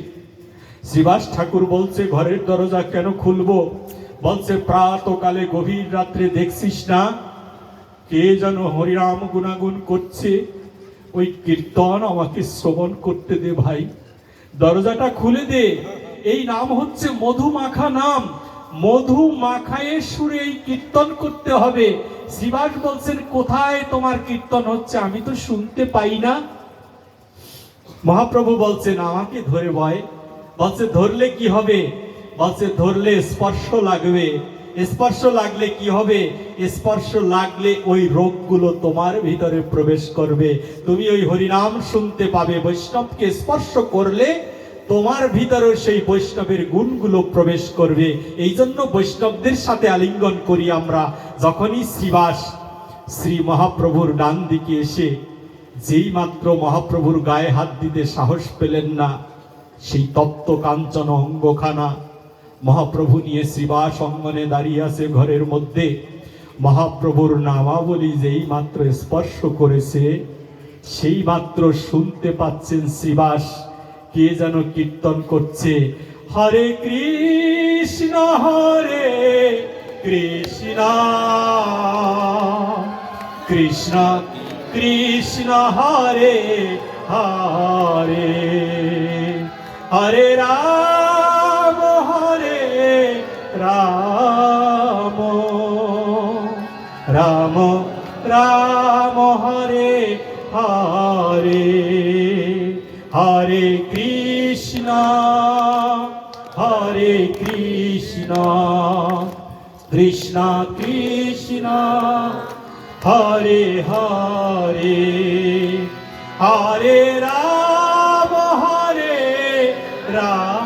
শ্রীবাস ঠাকুর বলছে ঘরের দরজা কেন খুলবো? বলছে প্রাতকালে গভীর রাত্রে দেখছিস না কে যেন হরিনাম গুণাগুণ করছে, ওই কীর্তন আমাকে শ্রবণ করতে দে ভাই, দরজাটা খুলে দে। এই নাম হচ্ছে মধু মাখা নাম, মধু মাখায়ে সুরে এই কীর্তন করতে হবে। শ্রীবাস বলছেন কোথায় তোমার কীর্তন হচ্ছে, আমি তো শুনতে পাই না। মহাপ্রভু বলছেন আমাকে ধরে বয়। বলছে ধরলে কি হবে? বলছে ধরলে স্পর্শ লাগবে। স্পর্শ লাগলে কি হবে? স্পর্শ লাগলে ওই রোগগুলো তোমার ভিতরে প্রবেশ করবে, তুমি ওই হরিনাম শুনতে পাবে। বৈষ্ণবকে স্পর্শ করলে তোমার ভিতরে সেই বৈষ্ণবের গুণগুলো প্রবেশ করবে। এই জন্য বৈষ্ণবদের সাথে আলিঙ্গন করি আমরা। যখনই শ্রীবাস শ্রী মহাপ্রভুর ডান দিকে এসে যেই মাত্র মহাপ্রভুর গায়ে হাত দিতে সাহস পেলেন না, সেই তপ্ত কাঞ্চন অঙ্গখানা মহাপ্রভু নিয়ে শ্রীবাস অঙ্গনে দাঁড়িয়ে আছে ঘরের মধ্যে। মহাপ্রভুর নামাবলী যেই মাত্র স্পর্শ করেছে, সেই মাত্র শুনতে পাচ্ছেন শ্রীবাস কে যেন কীর্তন করছে, হরে কৃষ্ণ কৃষ্ণ কৃষ্ণ কৃষ্ণ হরে হরে, হরে রাম রাম রাম রাম হরে হরে হরে কৃষ্ণ হরে কৃষ্ণ কৃষ্ণ কৃষ্ণ হরে হরে হরে রাম রাম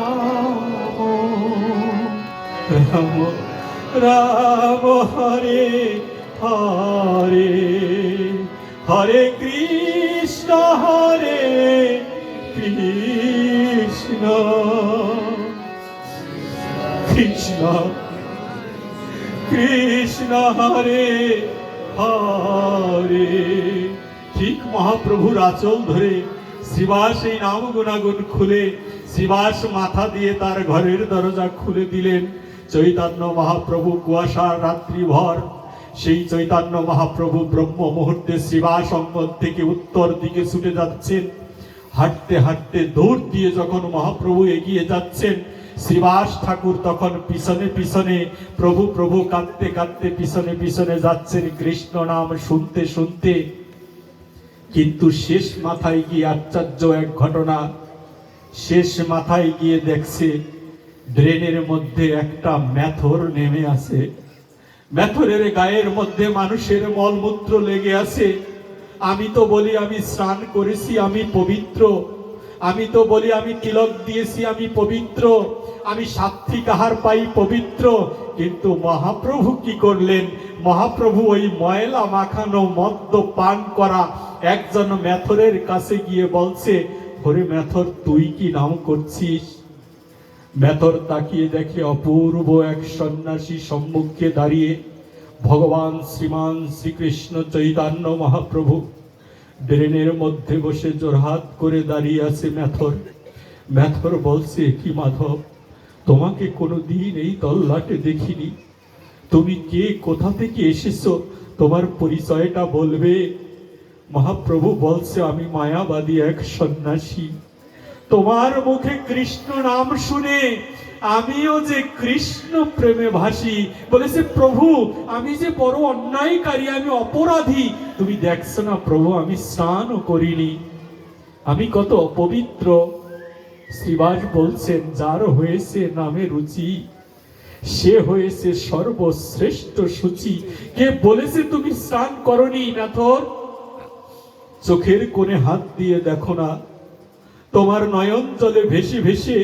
রাম হরে হরে হরে কৃষ্ণ কৃষ্ণ কৃষ্ণ কৃষ্ণ হরে হরে। ঠিক মহাপ্রভুর আঁচল ধরে শ্রীবাস এই নাম গুণাগুণ খুলে শ্রীবাস মাথা দিয়ে তার ঘরের দরজা খুলে দিলেন। চৈতন্য মহাপ্রভু কুয়াশার রাত্রিভর সেই চৈতন্য মহাপ্রভু ব্রহ্ম মুহূর্তে শ্রীবাস অঙ্গন থেকে উত্তর দিকে ছুটে যাচ্ছেন। হাঁটতে হাঁটতে দৌড় দিয়ে যখন মহাপ্রভু এগিয়ে যাচ্ছেন, শ্রীবাস ঠাকুর তখন পিছনে পিছনে প্রভু প্রভু কাঁদতে কাঁদতে পিছনে পিছনে যাচ্ছেন কৃষ্ণ নাম শুনতে শুনতে। কিন্তু শেষ মাথায় গিয়ে আশ্চর্য এক ঘটনা, শেষ মাথায় গিয়ে দেখছে ড্রেনের মধ্যে একটা মেথর নেমে আছে। মেথরের গায়ের মধ্যে মানুষের মলমূত্র লেগে আছে। আমি তো বলি আমি স্নান করেছি, আমি পবিত্র। আমি তো বলি আমি তিলক দিয়েছি, আমি পবিত্র। আমি সাত্বিক আহার পাই, পবিত্র। কিন্তু মহাপ্রভু কি করলেন? মহাপ্রভু ওই ময়লা মাখানো মদ্য পান করা একজন মেথরের কাছে গিয়ে বলছে, ওরে মেথর, তুই কি নাম করছিস? মেথর তাকিয়ে দেখে অপূর্ব এক সন্ন্যাসী সম্মুখে দাঁড়িয়ে ভগবান শ্রীমান শ্রীকৃষ্ণ চৈতন্য মহাপ্রভু ড্রেনের মধ্যে বসে জোরহাত করে দাঁড়িয়ে আছে মেথর। মেথর বলছে, কি মাধব, তোমাকে কোনোদিন এই তল্লাটে দেখিনি। তুমি কে, কোথা থেকে এসেছো, তোমার পরিচয়টা বলবে? মহাপ্রভু বলছে, আমি মায়াবাদী এক সন্ন্যাসী। তোমার মুখে কৃষ্ণ নাম শুনে আমিও যে কৃষ্ণ প্রেমে ভাসি। বলেছে, প্রভু আমি যে বড় অন্যায়কারী, আমি অপরাধী। তুমি দেখছো না প্রভু, আমি স্নানও করিনি, আমি কত অপবিত্র। শ্রীবাস বলছেন, যার হয়েছে নামে রুচি সে হয়েছে সর্বশ্রেষ্ঠ সূচি। কে বলেছে তুমি স্নান করনি? মেথর, চোখের কোণে হাত দিয়ে দেখো না, তোমার নয়ন জলে ভেসে ভেসে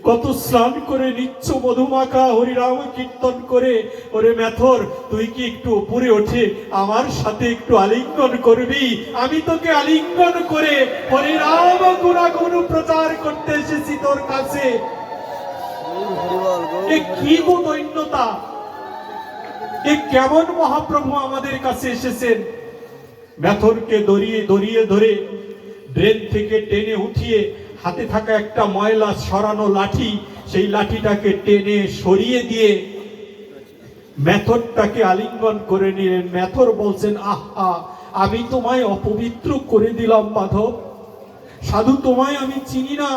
কত স্নান করে নিচ্ছ মধুমাখা হরিরাম কীর্তন করে। ওরে মেথর, তুই কি একটু উপরে ওঠে আমার সাথে একটু আলিঙ্গন করবি? আমি তোকে আলিঙ্গন করে হরিরাম গুণাগুণ প্রচার করতে এসেছি তোর কাছে। এ কি গো দৈন্যতা! এ কেমন মহাপ্রভু আমাদের কাছে এসেছেন! মেথরকে দড়িয়ে দড়িয়ে ধরে ড্রেন থেকে টেনে উঠিয়ে হাতে থাকা একটা ময়লা সরানো লাঠি, সেই লাঠিটাকে টেনে সরিয়ে দিয়ে মেথরটাকে আলিঙ্গন করে নিলেন। মেথর বলছেন, আহা, আমি তোমায় অপবিত্র করে দিলাম মাধব। সাধু, তোমায় আমি চিনি না,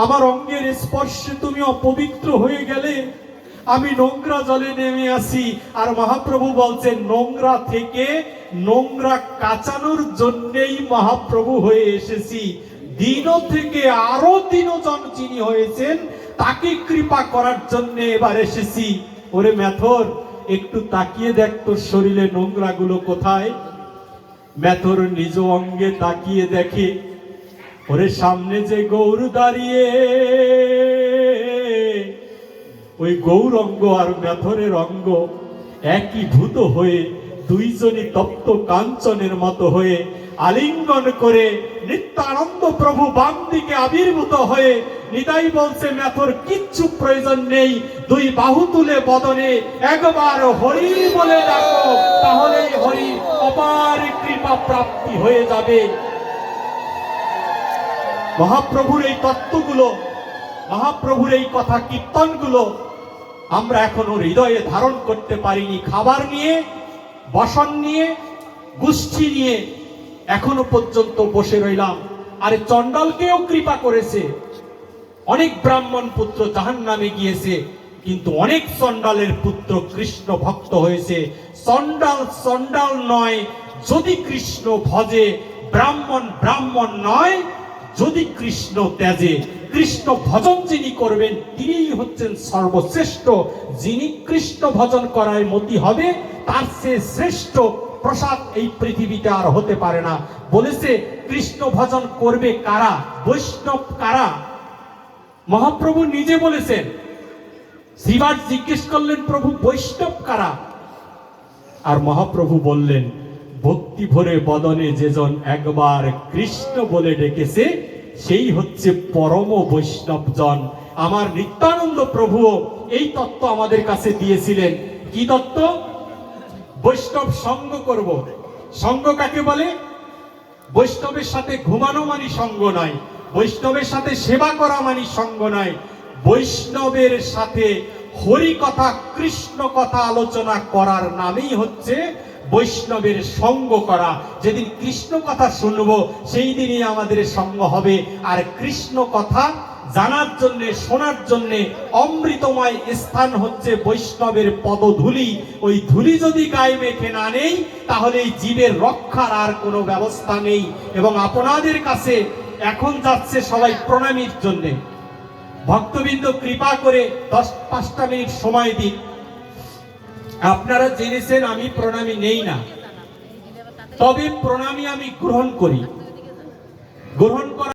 আমার অঙ্গের স্পর্শে তুমি অপবিত্র হয়ে গেলে। আমি নোংরা জলে নেমে আসি। আর মহাপ্রভু বলছেন, নোংরা থেকে নোংরা কাচানোর জন্যেই মহাপ্রভু হয়ে এসেছি। দিন থেকে আরো দিনজন যিনি হয়েছেন তাকে কৃপা করার জন্য এবার এসেছি। ওরে মেথর, একটু তাকিয়ে দেখ তোর শরীরে নোংরা গুলো কোথায়। মেথর নিজ অঙ্গে তাকিয়ে দেখে, ওরে সামনে যে গৌর দাঁড়িয়ে, ওই গৌরঙ্গ আর মেথরের অঙ্গ একই ভূত হয়ে দুইজনই তপ্ত কাঞ্চনের মতো হয়ে আলিঙ্গন করে নিত্যানন্দ প্রভু বাম দিকে আবির্ভূত হয়ে নিতাই বলছে, মেথর কিচ্ছু প্রয়োজন নেই, দুই বাহু তুলে বদনে একবার হরি বলে ডাকো, তাহলেই হরি অপার কৃপা প্রাপ্তি হয়ে যাবে। মহাপ্রভুর এই তত্ত্বগুলো, মহাপ্রভুর এই কথা কীর্তনগুলো আমরা এখনো হৃদয়ে ধারণ করতে পারিনি। খাবার নিয়ে, বসন নিয়ে, গোষ্ঠী নিয়ে এখনো পর্যন্ত বসে রইলাম। আরে চণ্ডালকেও কৃপা করেছে, অনেক ব্রাহ্মণ পুত্র জাহান্নামে গিয়েছে, কিন্তু অনেক চণ্ডালের পুত্র কৃষ্ণ ভক্ত হয়েছে। চণ্ডাল চণ্ডাল নয়, যদি কৃষ্ণ ভজে ব্রাহ্মণ ব্রাহ্মণ নয়, যদি কৃষ্ণ ত্যাজে। কৃষ্ণ ভজন যিনি করবেন তিনিই হচ্ছেন সর্বশ্রেষ্ঠ। যিনি কৃষ্ণ ভজন করায় মতি হবে, তার চেয়ে শ্রেষ্ঠ প্রসাদ এই পৃথিবীতে আর হতে পারে না। বলেছে কৃষ্ণ ভজন করবে কারা, বৈষ্ণব কারা? মহাপ্রভু নিজে বলেছেন। শ্রীবাস জিজ্ঞেস করলেন, প্রভু বৈষ্ণব কারা? আর মহাপ্রভু বললেন, ভক্তি ভরে বদনে যেজন একবার কৃষ্ণ বলে ডেকেছে, সেই হচ্ছে পরম বৈষ্ণব জন। আমার নিত্যানন্দ প্রভুও এই তত্ত্ব আমাদের কাছে দিয়েছিলেন। কি তত্ত্ব? বৈষ্ণব সঙ্গ করব। সঙ্গ কাকে বলে? বৈষ্ণবের সাথে ঘুমানো মানি সঙ্গ নয়, বৈষ্ণবের সাথে সেবা করা মানি সঙ্গ নয়। বৈষ্ণবের সাথে হরি কথা কৃষ্ণ কথা আলোচনা করার নামেই হচ্ছে বৈষ্ণবের সঙ্গ করা। যেদিন কৃষ্ণ কথা শুনবো সেই দিনই আমাদের সঙ্গ হবে। আর কৃষ্ণ কথা জানার জন্যে শোনার জন্যে অমৃতময় স্থান হচ্ছে বৈষ্ণবের পদধূলি। ওই ধূলি যদি গায়ে মেখে না নেই, তাহলে এই জীবের রক্ষার আর কোনো ব্যবস্থা নেই। এবং আপনাদের কাছে এখন যাচ্ছে সবাই প্রণামীর জন্যে। ভক্তবৃন্দ কৃপা করে 10-5টা মিনিট সময় দিন। আপনারা জেনেছেন আমি প্রণামী নেই না, তবে প্রণামী আমি গ্রহণ করি। গ্রহণ করা